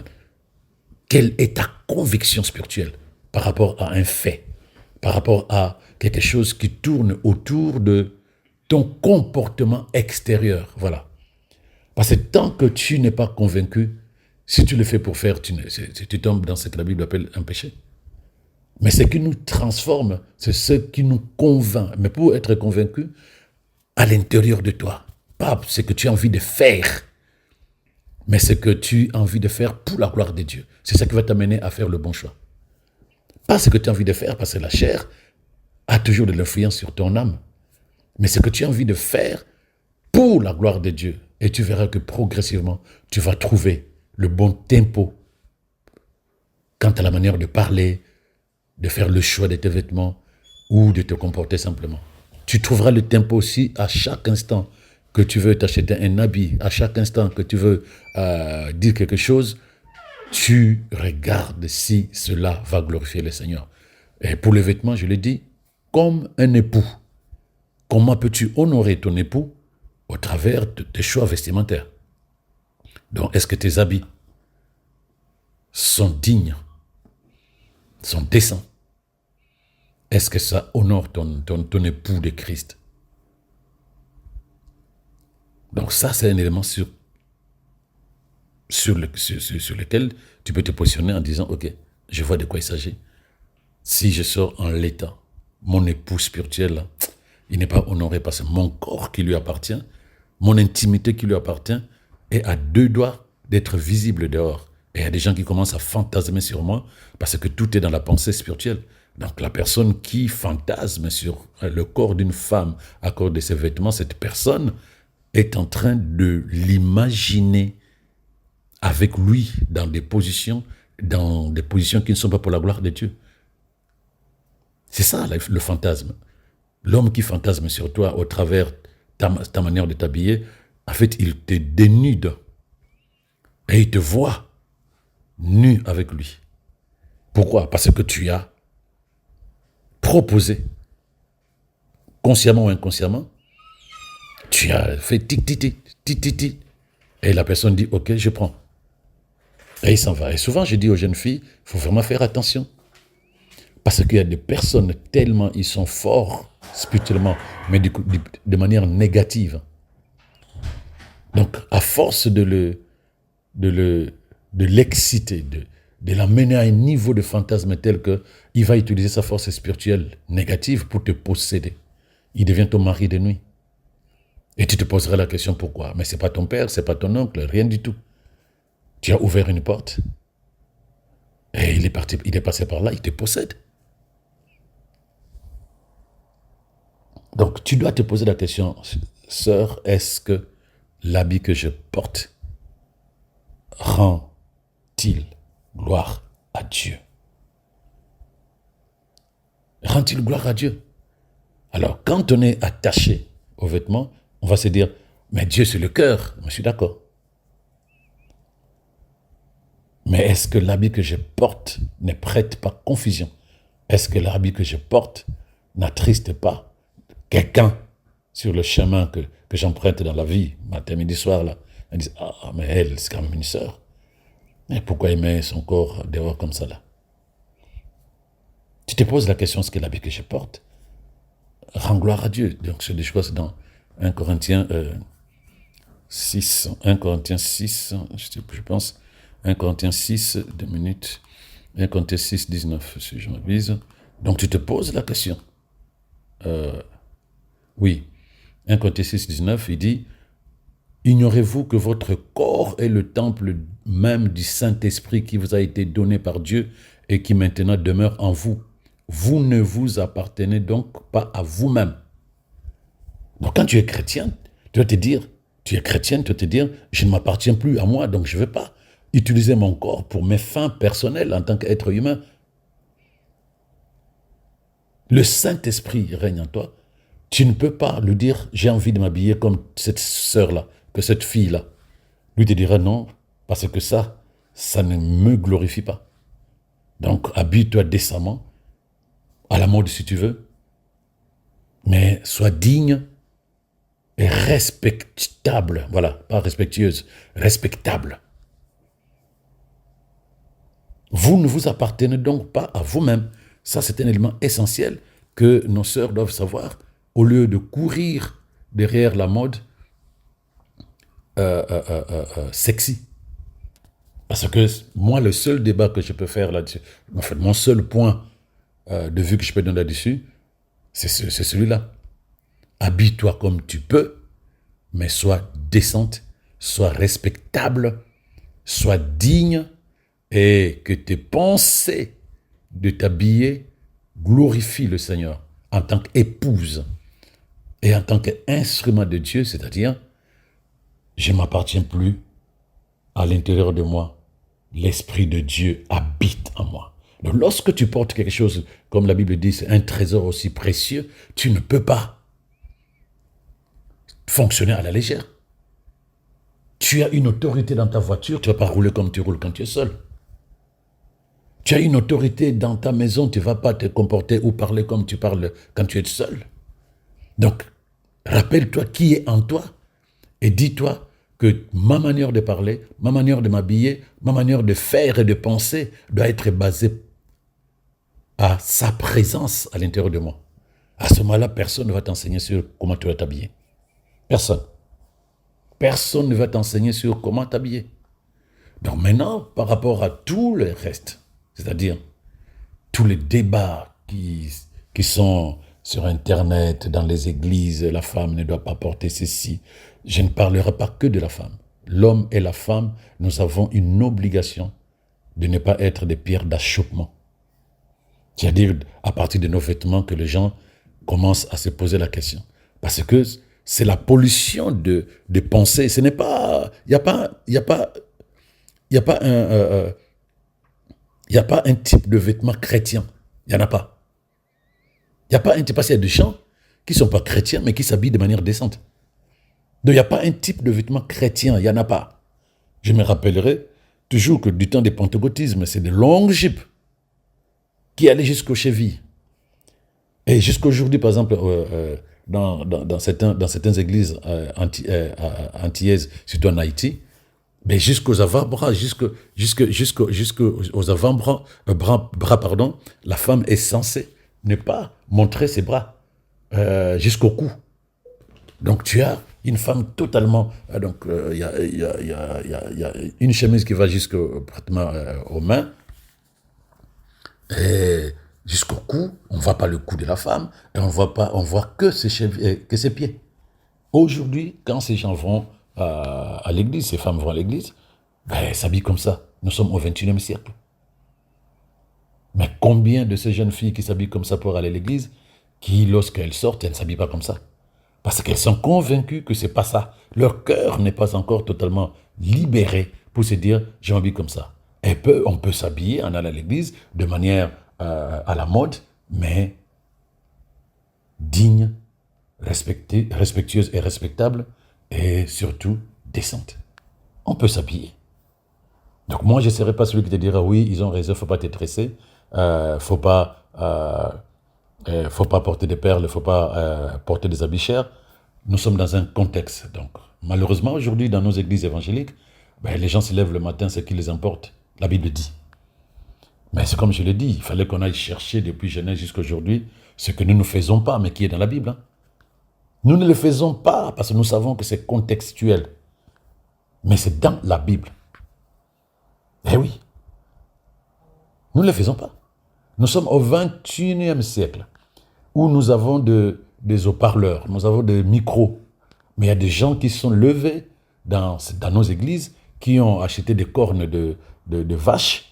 quelle est ta conviction spirituelle par rapport à un fait, par rapport à quelque chose qui tourne autour de ton comportement extérieur? Voilà. Parce que tant que tu n'es pas convaincu, si tu le fais pour faire, tu tombes dans ce que la Bible appelle un péché. Mais ce qui nous transforme, c'est ce qui nous convainc. Mais pour être convaincu, à l'intérieur de toi, pas ce que tu as envie de faire, mais ce que tu as envie de faire pour la gloire de Dieu. C'est ça qui va t'amener à faire le bon choix. Pas ce que tu as envie de faire, parce que la chair a toujours de l'influence sur ton âme. Mais ce que tu as envie de faire pour la gloire de Dieu. Et tu verras que progressivement, tu vas trouver le bon tempo quant à la manière de parler, de faire le choix de tes vêtements ou de te comporter simplement. Tu trouveras le tempo aussi à chaque instant que tu veux t'acheter un habit, à chaque instant que tu veux dire quelque chose, tu regardes si cela va glorifier le Seigneur. Et pour les vêtements, je l'ai dit, comme un époux. Comment peux-tu honorer ton époux? Au travers de tes choix vestimentaires. Donc, est-ce que tes habits sont dignes, sont décents? Est-ce que ça honore ton époux de Christ? Donc ça, c'est un élément sur lequel tu peux te positionner en disant, ok, je vois de quoi il s'agit. Si je sors en l'état, mon époux spirituel, là, il n'est pas honoré parce que mon corps qui lui appartient, mon intimité qui lui appartient, est à deux doigts d'être visible dehors. Et il y a des gens qui commencent à fantasmer sur moi parce que tout est dans la pensée spirituelle. Donc la personne qui fantasme sur le corps d'une femme à cause de ses vêtements, cette personne est en train de l'imaginer avec lui dans des positions qui ne sont pas pour la gloire de Dieu. C'est ça le fantasme. L'homme qui fantasme sur toi au travers ta manière de t'habiller, en fait, il te dénude et il te voit nu avec lui. Pourquoi? Parce que tu as proposé, consciemment ou inconsciemment, tu as fait tic, et la personne dit, ok, je prends. Et il s'en va. Et souvent, je dis aux jeunes filles, il faut vraiment faire attention. Parce qu'il y a des personnes tellement, ils sont forts spirituellement, mais de manière négative. Donc, à force de l'exciter, de l'amener à un niveau de fantasme tel qu'il va utiliser sa force spirituelle négative pour te posséder. Il devient ton mari de nuit. Et tu te poseras la question pourquoi? Mais ce n'est pas ton père, ce n'est pas ton oncle, rien du tout. Tu as ouvert une porte et il est passé par là, il te possède. Donc, tu dois te poser la question, sœur, est-ce que l'habit que je porte rend-il gloire à Dieu? Rend-il gloire à Dieu? Alors, quand on est attaché aux vêtements, on va se dire, mais Dieu c'est le cœur, je suis d'accord. Mais est-ce que l'habit que je porte ne prête pas confusion? Est-ce que l'habit que je porte n'attriste pas quelqu'un sur le chemin que j'emprunte dans la vie, matin, midi, soir, là? Elle dit, ah, mais elle, c'est quand même une sœur. Mais pourquoi elle met son corps dehors comme ça, là? Tu te poses la question, est-ce que l'habit que je porte rend gloire à Dieu? Donc, c'est des choses dans 1 Corinthiens 6, je pense, 1 Corinthiens 6, 2 minutes, 1 Corinthiens 6, 19, si je m'abuse. Donc, tu te poses la question. Oui, 1 Corinthiens 6, 19, il dit, « Ignorez-vous que votre corps est le temple même du Saint-Esprit qui vous a été donné par Dieu et qui maintenant demeure en vous. Vous ne vous appartenez donc pas à vous-même. » Donc quand tu es chrétien, tu vas te dire, je ne m'appartiens plus à moi, donc je ne vais pas utiliser mon corps pour mes fins personnelles en tant qu'être humain. Le Saint-Esprit règne en toi. Tu ne peux pas lui dire, j'ai envie de m'habiller comme cette sœur-là, que cette fille-là. Lui te dira non, parce que ça ne me glorifie pas. Donc, habille-toi décemment, à la mode si tu veux, mais sois digne et respectable. Voilà, pas respectueuse, respectable. Vous ne vous appartenez donc pas à vous-même. Ça, c'est un élément essentiel que nos sœurs doivent savoir. Au lieu de courir derrière la mode sexy. Parce que moi, le seul débat que je peux faire là-dessus, en fait, mon seul point de vue que je peux donner là-dessus, c'est celui-là. Habille-toi comme tu peux, mais sois décente, sois respectable, sois digne, et que tes pensées de t'habiller glorifient le Seigneur en tant qu'épouse et en tant qu'instrument de Dieu, c'est-à-dire, je ne m'appartiens plus à l'intérieur de moi. L'Esprit de Dieu habite en moi. Donc, lorsque tu portes quelque chose, comme la Bible dit, c'est un trésor aussi précieux, tu ne peux pas fonctionner à la légère. Tu as une autorité dans ta voiture, tu ne vas pas rouler comme tu roules quand tu es seul. Tu as une autorité dans ta maison, tu ne vas pas te comporter ou parler comme tu parles quand tu es seul. Donc, rappelle-toi qui est en toi et dis-toi que ma manière de parler, ma manière de m'habiller, ma manière de faire et de penser doit être basée à sa présence à l'intérieur de moi. À ce moment-là, personne ne va t'enseigner sur comment tu dois t'habiller. Personne. Personne ne va t'enseigner sur comment t'habiller. Donc maintenant, par rapport à tout le reste, c'est-à-dire tous les débats qui sont sur Internet, dans les églises, la femme ne doit pas porter ceci. Je ne parlerai pas que de la femme. L'homme et la femme, nous avons une obligation de ne pas être des pierres d'achoppement. C'est-à-dire à partir de nos vêtements que les gens commencent à se poser la question. Parce que c'est la pollution de pensée. Ce n'est pas... Il n'y a pas un type de vêtement chrétien. Il n'y en a pas. Il n'y a pas un type, parce qu'il y a des gens qui ne sont pas chrétiens, mais qui s'habillent de manière décente. Donc il n'y a pas un type de vêtement chrétien, il n'y en a pas. Je me rappellerai toujours que du temps des pentecôtismes, c'est des longues jupes qui allaient jusqu'aux chevilles. Et jusqu'aujourd'hui, par exemple, dans certaines églises antillaises, surtout en Haïti, mais jusqu'aux avant-bras, jusqu'aux avant-bras, la femme est censée ne pas montrer ses bras jusqu'au cou. Donc tu as une femme totalement... il y a une chemise qui va pratiquement aux mains, et jusqu'au cou, on ne voit pas le cou de la femme, et on voit que ses pieds. Aujourd'hui, quand ces gens vont à l'église, ces femmes vont à l'église, elles s'habillent comme ça. Nous sommes au XXIe siècle. Mais combien de ces jeunes filles qui s'habillent comme ça pour aller à l'église, qui, lorsqu'elles sortent, elles ne s'habillent pas comme ça? Parce qu'elles sont convaincues que ce n'est pas ça. Leur cœur n'est pas encore totalement libéré pour se dire, je m'habille comme ça. On peut s'habiller en allant à l'église de manière à la mode, mais digne, respectueuse et respectable, et surtout décente. On peut s'habiller. Donc moi, je ne serai pas celui qui te dira, oui, ils ont raison, il ne faut pas te tresser, faut pas porter des perles, il ne faut pas porter des habits chers. Nous sommes dans un contexte. Donc, malheureusement, aujourd'hui, dans nos églises évangéliques, les gens se lèvent le matin, ce qui les importe. La Bible dit. Mais c'est comme je l'ai dit, il fallait qu'on aille chercher depuis Genèse jusqu'à aujourd'hui ce que nous ne faisons pas, mais qui est dans la Bible. Hein. Nous ne le faisons pas parce que nous savons que c'est contextuel. Mais c'est dans la Bible. Eh oui. Nous ne le faisons pas. Nous sommes au XXIe siècle où nous avons des haut-parleurs, nous avons des micros. Mais il y a des gens qui sont levés dans nos églises qui ont acheté des cornes de vaches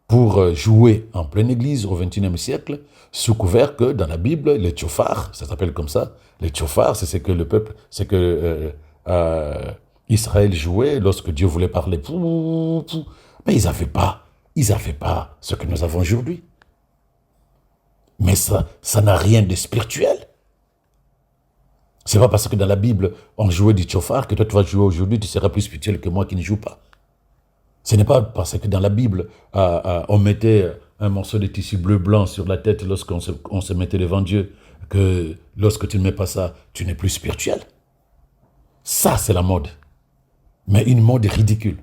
pour jouer en pleine église au XXIe siècle, sous couvert que dans la Bible, les tchofards, ça s'appelle comme ça, les tchofards, c'est ce que le peuple, c'est que Israël jouait lorsque Dieu voulait parler. Mais ils n'avaient pas ce que nous avons aujourd'hui. Mais ça n'a rien de spirituel. C'est pas parce que dans la Bible, on jouait du chauffard que toi, tu vas jouer aujourd'hui, tu seras plus spirituel que moi qui ne joue pas. Ce n'est pas parce que dans la Bible, on mettait un morceau de tissu bleu-blanc sur la tête lorsqu'on se mettait devant Dieu, que lorsque tu ne mets pas ça, tu n'es plus spirituel. Ça, c'est la mode. Mais une mode ridicule,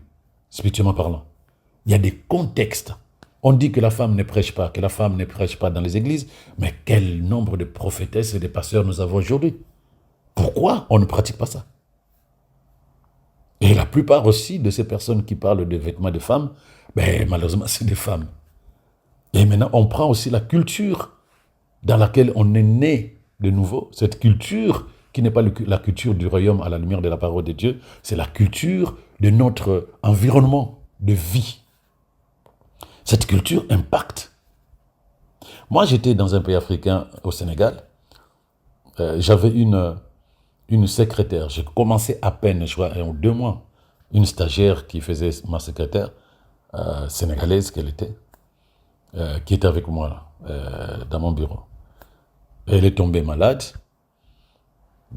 spirituellement parlant. Il y a des contextes. On dit que la femme ne prêche pas, dans les églises, mais quel nombre de prophétesses et de pasteurs nous avons aujourd'hui? Pourquoi on ne pratique pas ça? Et la plupart aussi de ces personnes qui parlent de vêtements de femmes, malheureusement, c'est des femmes. Et maintenant, on prend aussi la culture dans laquelle on est né de nouveau. Cette culture qui n'est pas la culture du royaume à la lumière de la parole de Dieu, c'est la culture de notre environnement de vie. Cette culture impacte. Moi, j'étais dans un pays africain, au Sénégal. J'avais une secrétaire. J'ai commencé à peine, je crois, en 2 mois. Une stagiaire qui faisait ma secrétaire, sénégalaise qu'elle était, qui était avec moi là, dans mon bureau. Elle est tombée malade.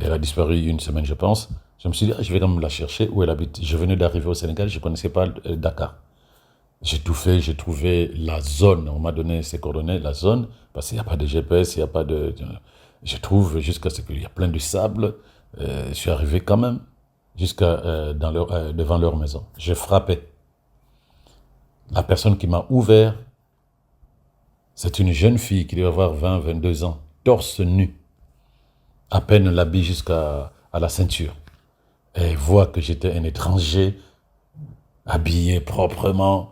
Elle a disparu 1 semaine, je pense. Je me suis dit, je vais quand même la chercher où elle habite. Je venais d'arriver au Sénégal, je ne connaissais pas Dakar. J'ai tout fait, j'ai trouvé la zone. On m'a donné ses coordonnées, la zone, parce qu'il n'y a pas de GPS, il n'y a pas de... Je trouve jusqu'à ce qu'il y a plein de sable. Je suis arrivé quand même jusqu'à devant leur maison. Je frappais. La personne qui m'a ouvert, c'est une jeune fille qui devait avoir 20, 22 ans, torse nu, à peine l'habit jusqu'à la ceinture. Et elle voit que j'étais un étranger, habillé proprement.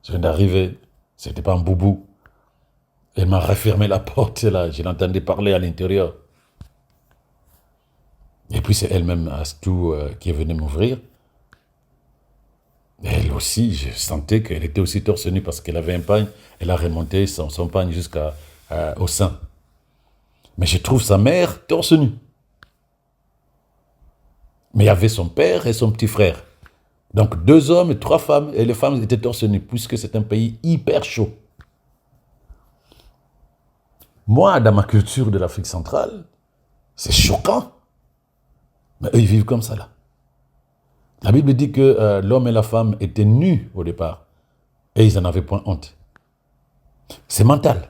Je viens d'arriver, c'était pas un boubou. Elle m'a refermé la porte, là, je l'entendais parler à l'intérieur. Et puis c'est elle-même, Astou, qui est venue m'ouvrir. Elle aussi, je sentais qu'elle était aussi torse nu parce qu'elle avait un pagne. Elle a remonté son pagne jusqu'au sein. Mais je trouve sa mère torse nu. Mais il y avait son père et son petit frère. Donc 2 hommes et 3 femmes, et les femmes étaient torse nu, puisque c'est un pays hyper chaud. Moi, dans ma culture de l'Afrique centrale, c'est choquant. Mais eux, ils vivent comme ça, là. La Bible dit que l'homme et la femme étaient nus au départ, et ils n'en avaient point honte. C'est mental.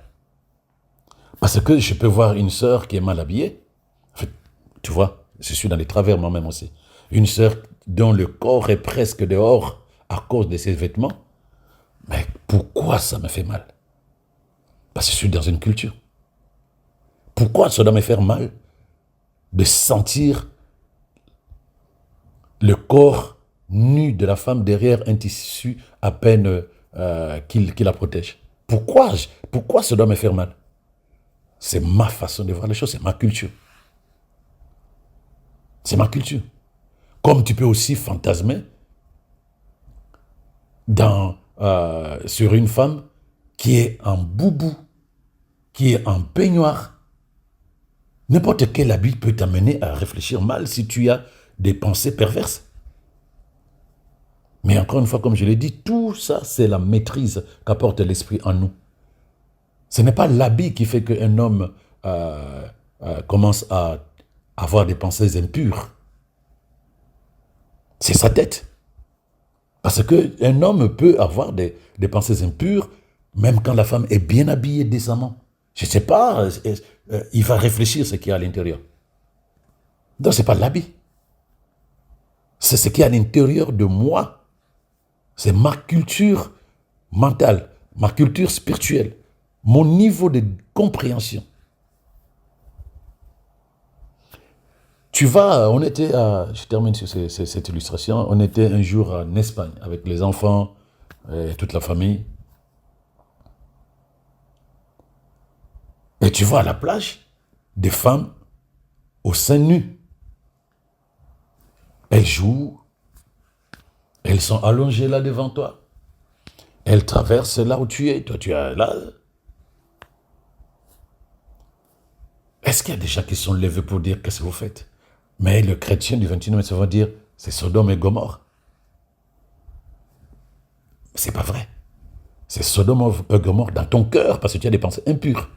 Parce que je peux voir une sœur qui est mal habillée. En fait, tu vois, je suis dans les travers moi-même aussi. Une sœur dont le corps est presque dehors à cause de ses vêtements. Mais pourquoi ça me fait mal? Parce que je suis dans une culture. Pourquoi ça doit me faire mal de sentir le corps nu de la femme derrière un tissu à peine qui la protège? Pourquoi ça doit me faire mal? C'est ma façon de voir les choses, c'est ma culture. C'est ma culture. Comme tu peux aussi fantasmer sur une femme qui est en boubou, qui est en peignoir. N'importe quel habit peut t'amener à réfléchir mal si tu as des pensées perverses. Mais encore une fois, comme je l'ai dit, tout ça, c'est la maîtrise qu'apporte l'esprit en nous. Ce n'est pas l'habit qui fait qu'un homme commence à avoir des pensées impures. C'est sa tête. Parce qu'un homme peut avoir des pensées impures, même quand la femme est bien habillée décemment. Je ne sais pas, il va réfléchir ce qu'il y a à l'intérieur. Donc, ce n'est pas l'habit. C'est ce qu'il y a à l'intérieur de moi. C'est ma culture mentale, ma culture spirituelle, mon niveau de compréhension. Je termine sur cette illustration, on était un jour en Espagne avec les enfants et toute la famille. Et tu vois à la plage des femmes au sein nu. Elles jouent, elles sont allongées là devant toi. Elles traversent là où tu es, toi tu es là. Est-ce qu'il y a des gens qui sont levés pour dire qu'est-ce que vous faites? Mais le chrétien du 21e siècle va dire, c'est Sodome et Gomorrhe. C'est pas vrai. C'est Sodome et Gomorrhe dans ton cœur parce que tu as des pensées impures.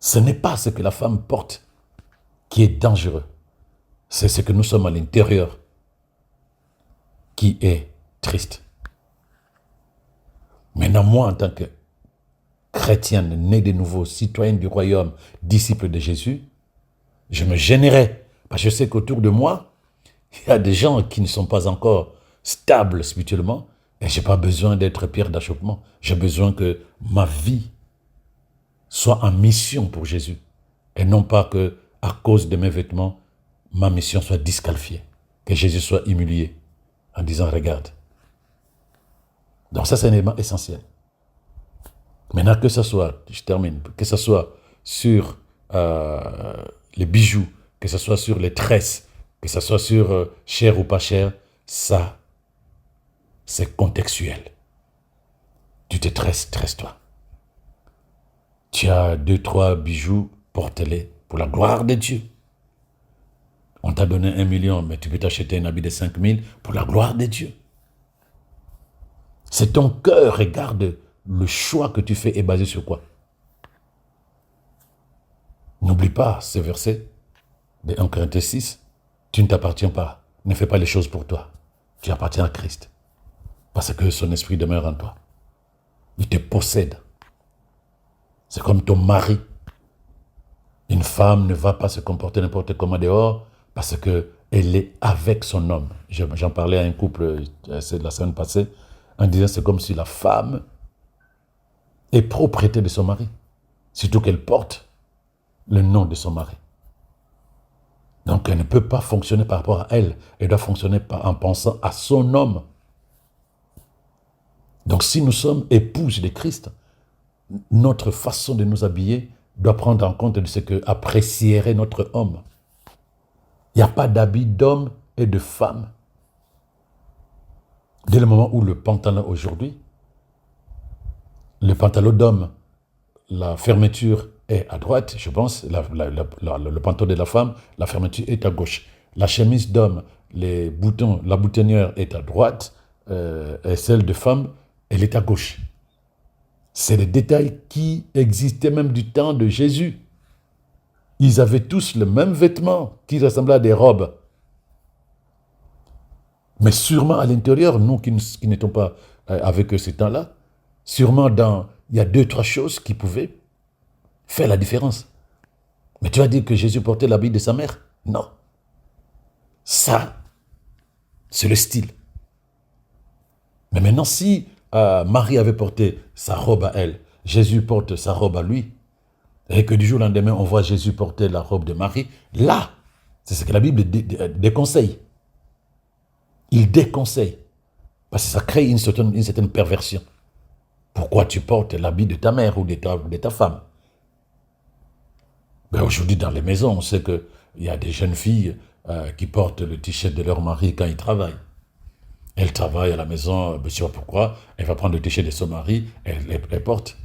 Ce n'est pas ce que la femme porte qui est dangereux. C'est ce que nous sommes à l'intérieur qui est triste. Maintenant, moi, en tant que chrétienne, née de nouveau, citoyenne du royaume, disciple de Jésus, je me gênerais. Parce que je sais qu'autour de moi, il y a des gens qui ne sont pas encore stables spirituellement et je n'ai pas besoin d'être pierre d'achoppement. J'ai besoin que ma vie soit en mission pour Jésus et non pas que, à cause de mes vêtements, ma mission soit disqualifiée, que Jésus soit humilié en disant « Regarde ». Donc ça, c'est un élément essentiel. Maintenant, que ce soit, je termine, que ce soit sur les bijoux, que ce soit sur les tresses, que ce soit sur cher ou pas cher, ça, c'est contextuel. Tu te tresses, tresse-toi. Tu as 2-3 bijoux, porte-les pour la gloire de Dieu. On t'a donné 1 million, mais tu peux t'acheter un habit de 5 000 pour la gloire de Dieu. C'est ton cœur, regarde, le choix que tu fais est basé sur quoi? N'oublie pas ce verset de 1 Corinthiens 6. Tu ne t'appartiens pas, ne fais pas les choses pour toi. Tu appartiens à Christ. Parce que son esprit demeure en toi. Il te possède. C'est comme ton mari. Une femme ne va pas se comporter n'importe comment dehors parce qu'elle est avec son homme. J'en parlais à un couple la semaine passée en disant c'est comme si la femme est propriété de son mari. Surtout qu'elle porte le nom de son mari. Donc elle ne peut pas fonctionner par rapport à elle. Elle doit fonctionner en pensant à son homme. Donc si nous sommes épouses de Christ, notre façon de nous habiller doit prendre en compte de ce que apprécierait notre homme. Il n'y a pas d'habit d'homme et de femme. Dès le moment où le pantalon aujourd'hui, le pantalon d'homme, la fermeture est à droite, je pense, le pantalon de la femme, la fermeture est à gauche. La chemise d'homme, les boutons, la boutonnière est à droite, et celle de femme, elle est à gauche. C'est des détails qui existaient même du temps de Jésus. Ils avaient tous le même vêtement qui ressemblait à des robes. Mais sûrement à l'intérieur, nous qui n'étions pas avec eux ce temps-là, sûrement il y a 2-3 choses qui pouvaient faire la différence. Mais tu vas dire que Jésus portait l'habit de sa mère? Non. Ça, c'est le style. Mais maintenant, si Marie avait porté sa robe à elle, Jésus porte sa robe à lui, et que du jour au lendemain, on voit Jésus porter la robe de Marie, là, c'est ce que la Bible déconseille. Il déconseille. Parce que ça crée une certaine perversion. Pourquoi tu portes l'habit de ta mère ou de ta femme? Ben aujourd'hui, dans les maisons, on sait qu'il y a des jeunes filles qui portent le t-shirt de leur mari quand ils travaillent. Elle travaille à la maison, je ne sais pas pourquoi, elle va prendre le t-shirt de son mari, elle porte.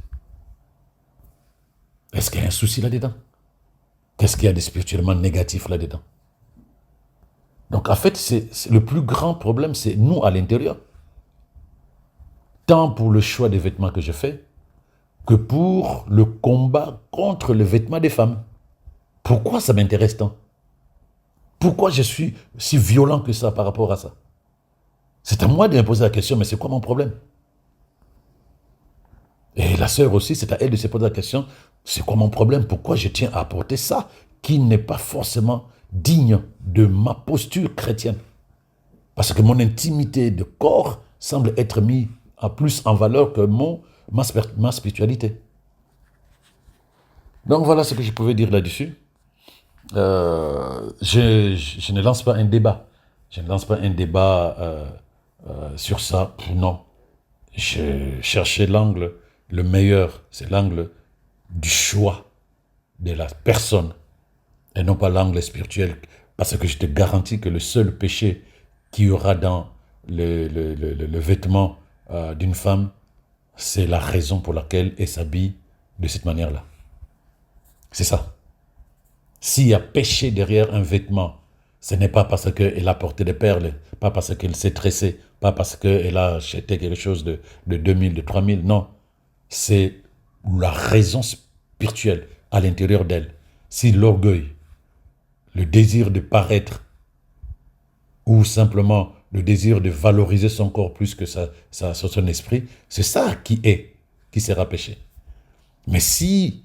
Est-ce qu'il y a un souci là-dedans? Qu'est-ce qu'il y a de spirituellement négatif là-dedans? Donc en fait, le plus grand problème, c'est nous à l'intérieur. Tant pour le choix des vêtements que je fais, que pour le combat contre le vêtement des femmes. Pourquoi ça m'intéresse tant? Pourquoi je suis si violent que ça par rapport à ça? C'est à moi de me poser la question, mais c'est quoi mon problème? Et la sœur aussi, c'est à elle de se poser la question, c'est quoi mon problème? Pourquoi je tiens à porter ça qui n'est pas forcément digne de ma posture chrétienne? Parce que mon intimité de corps semble être mise plus en valeur que ma spiritualité. Donc voilà ce que je pouvais dire là-dessus. Je ne lance pas un débat. Je ne lance pas un débat sur ça. Non. Je cherchais l'angle, le meilleur, c'est l'angle du choix de la personne et non pas l'angle spirituel. Parce que je te garantis que le seul péché qu'il y aura dans le vêtement d'une femme, c'est la raison pour laquelle elle s'habille de cette manière-là. C'est ça. S'il y a péché derrière un vêtement Ce n'est pas parce qu'elle a porté des perles, pas parce qu'elle s'est tressée, pas parce qu'elle a acheté quelque chose de 2000, de 3000. Non, c'est la raison spirituelle à l'intérieur d'elle. Si l'orgueil, le désir de paraître, ou simplement le désir de valoriser son corps plus que son esprit, c'est ça qui sera péché. Mais si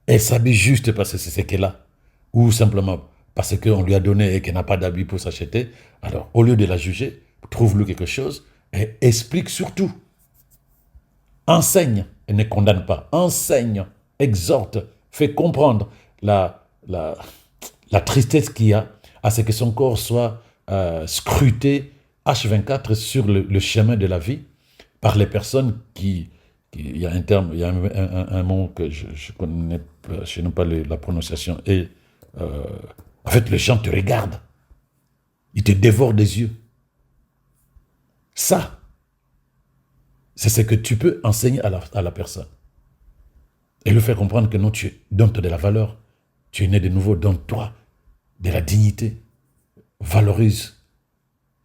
elle s'habille juste parce que c'est ce qu'elle a, ou simplement parce qu'on lui a donné et qu'elle n'a pas d'habit pour s'acheter, alors au lieu de la juger, trouve-lui quelque chose et explique surtout. Enseigne et ne condamne pas. Enseigne, exhorte, fait comprendre la tristesse qu'il y a à ce que son corps soit scruté H24 sur le chemin de la vie par les personnes il y a un terme, il y a un mot que je connais pas, je n'ai pas la prononciation. Et en fait, les gens te regardent. Ils te dévorent des yeux. Ça, c'est ce que tu peux enseigner à la personne. Et lui faire comprendre que non, donne-toi de la valeur. Tu es né de nouveau, donne-toi de la dignité. Valorise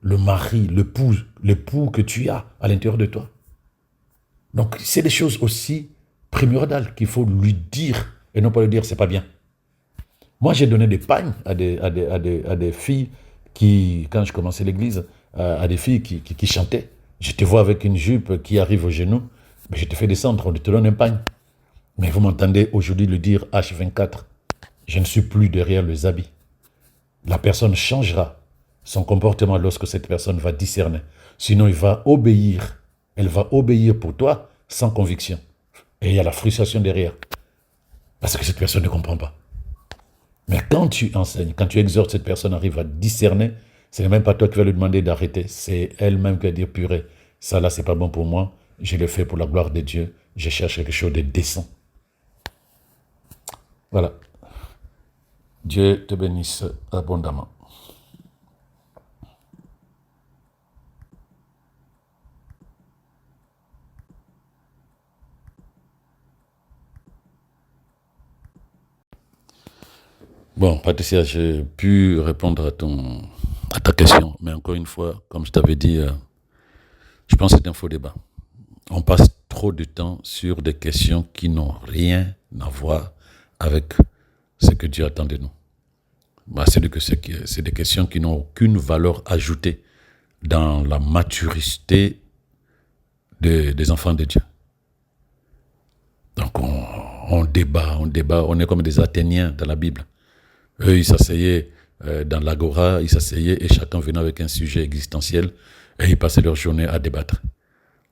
le mari, l'époux que tu as à l'intérieur de toi. Donc, c'est des choses aussi primordiales qu'il faut lui dire et non pas lui dire c'est pas bien. Moi, j'ai donné des pagnes à des filles qui, quand je commençais l'église, à des filles qui chantaient. Je te vois avec une jupe qui arrive au genou, mais je te fais descendre, on te donne un pagne. Mais vous m'entendez aujourd'hui le dire H24, je ne suis plus derrière les habits. La personne changera son comportement lorsque cette personne va discerner. Sinon, elle va obéir pour toi sans conviction. Et il y a la frustration derrière. Parce que cette personne ne comprend pas. Mais quand tu enseignes, quand tu exhortes, cette personne arrive à discerner, ce n'est même pas toi qui vas lui demander d'arrêter, c'est elle-même qui va dire purée, ça là c'est pas bon pour moi, je le fais pour la gloire de Dieu, je cherche quelque chose de décent. Voilà. Dieu te bénisse abondamment. Bon, Patricia, j'ai pu répondre à ta question, mais encore une fois, comme je t'avais dit, je pense que c'est un faux débat. On passe trop de temps sur des questions qui n'ont rien à voir avec ce que Dieu attend de nous. C'est des questions qui n'ont aucune valeur ajoutée dans la maturité des enfants de Dieu. Donc on débat, on est comme des Athéniens dans la Bible. Eux, ils s'asseyaient dans l'agora, ils s'asseyaient et chacun venait avec un sujet existentiel et ils passaient leur journée à débattre.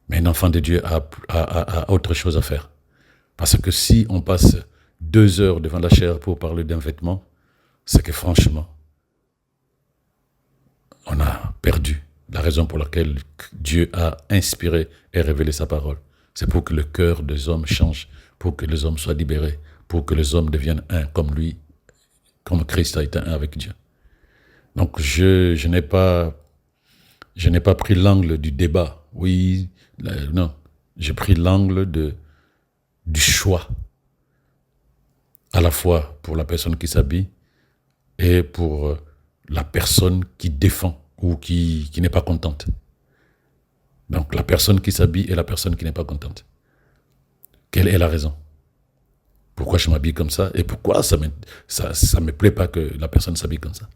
Mais un enfant de Dieu a autre chose à faire. Parce que si on passe 2 heures devant la chair pour parler d'un vêtement, c'est que franchement, on a perdu la raison pour laquelle Dieu a inspiré et révélé sa parole. C'est pour que le cœur des hommes change, pour que les hommes soient libérés, pour que les hommes deviennent un comme lui, comme Christ a été un avec Dieu. Donc je n'ai pas pris l'angle du débat. Oui, non. J'ai pris l'angle du choix. À la fois pour la personne qui s'habille et pour la personne qui défend ou qui n'est pas contente. Donc la personne qui s'habille et la personne qui n'est pas contente. Quelle est la raison? Pourquoi je m'habille comme ça? Et pourquoi ça me plaît pas que la personne s'habille comme ça?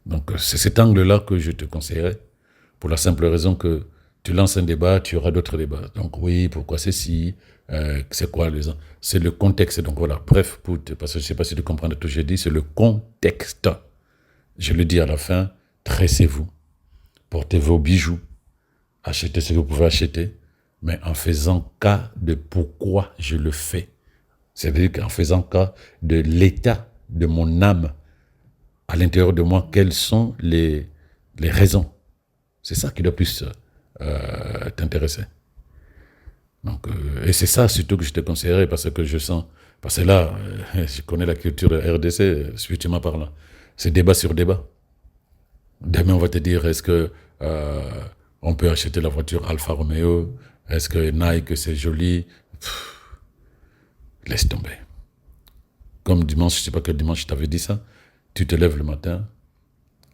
Donc c'est cet angle-là que je te conseillerais, pour la simple raison que tu lances un débat, tu auras d'autres débats. Donc oui, pourquoi ceci? C'est quoi les... C'est le contexte. Donc voilà, bref, parce que je ne sais pas si tu comprends tout ce que j'ai dit, c'est le contexte. Je le dis à la fin, tressez-vous, portez vos bijoux, achetez ce que vous pouvez acheter, mais en faisant cas de pourquoi je le fais. C'est-à-dire qu'en faisant cas de l'état de mon âme à l'intérieur de moi, quelles sont les raisons. C'est ça qui doit plus t'intéresser. Donc, et c'est ça surtout que je te conseillerais parce que je sens, parce que là, je connais la culture de RDC, spirituellement parlant. C'est débat sur débat. Demain, on va te dire, est-ce que on peut acheter la voiture Alfa Romeo? Est-ce que Nike, c'est joli? Laisse tomber. Comme dimanche, je ne sais pas quel dimanche je t'avais dit ça, tu te lèves le matin,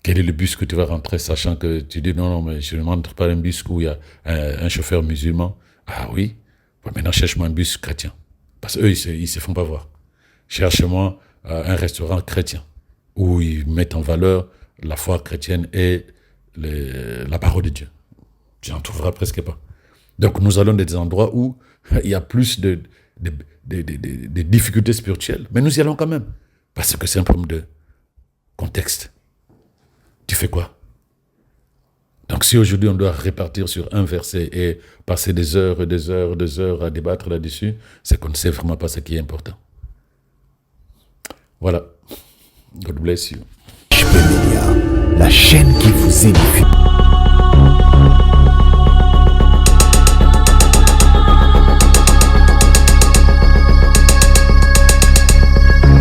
quel est le bus que tu vas rentrer, sachant que tu dis non, mais je ne rentre pas dans un bus où il y a un chauffeur musulman. Ah oui, bon, maintenant cherche-moi un bus chrétien. Parce qu'eux, ils ne se font pas voir. Cherche-moi un restaurant chrétien où ils mettent en valeur la foi chrétienne et la parole de Dieu. Tu n'en trouveras presque pas. Donc nous allons dans des endroits où il y a plus de difficultés spirituelles, mais nous y allons quand même. Parce que c'est un problème de contexte. Tu fais quoi? Donc si aujourd'hui on doit répartir sur un verset et passer des heures et des heures et des heures à débattre là-dessus, c'est qu'on ne sait vraiment pas ce qui est important. Voilà. God bless you. HP Media, la chaîne qui vous édifie.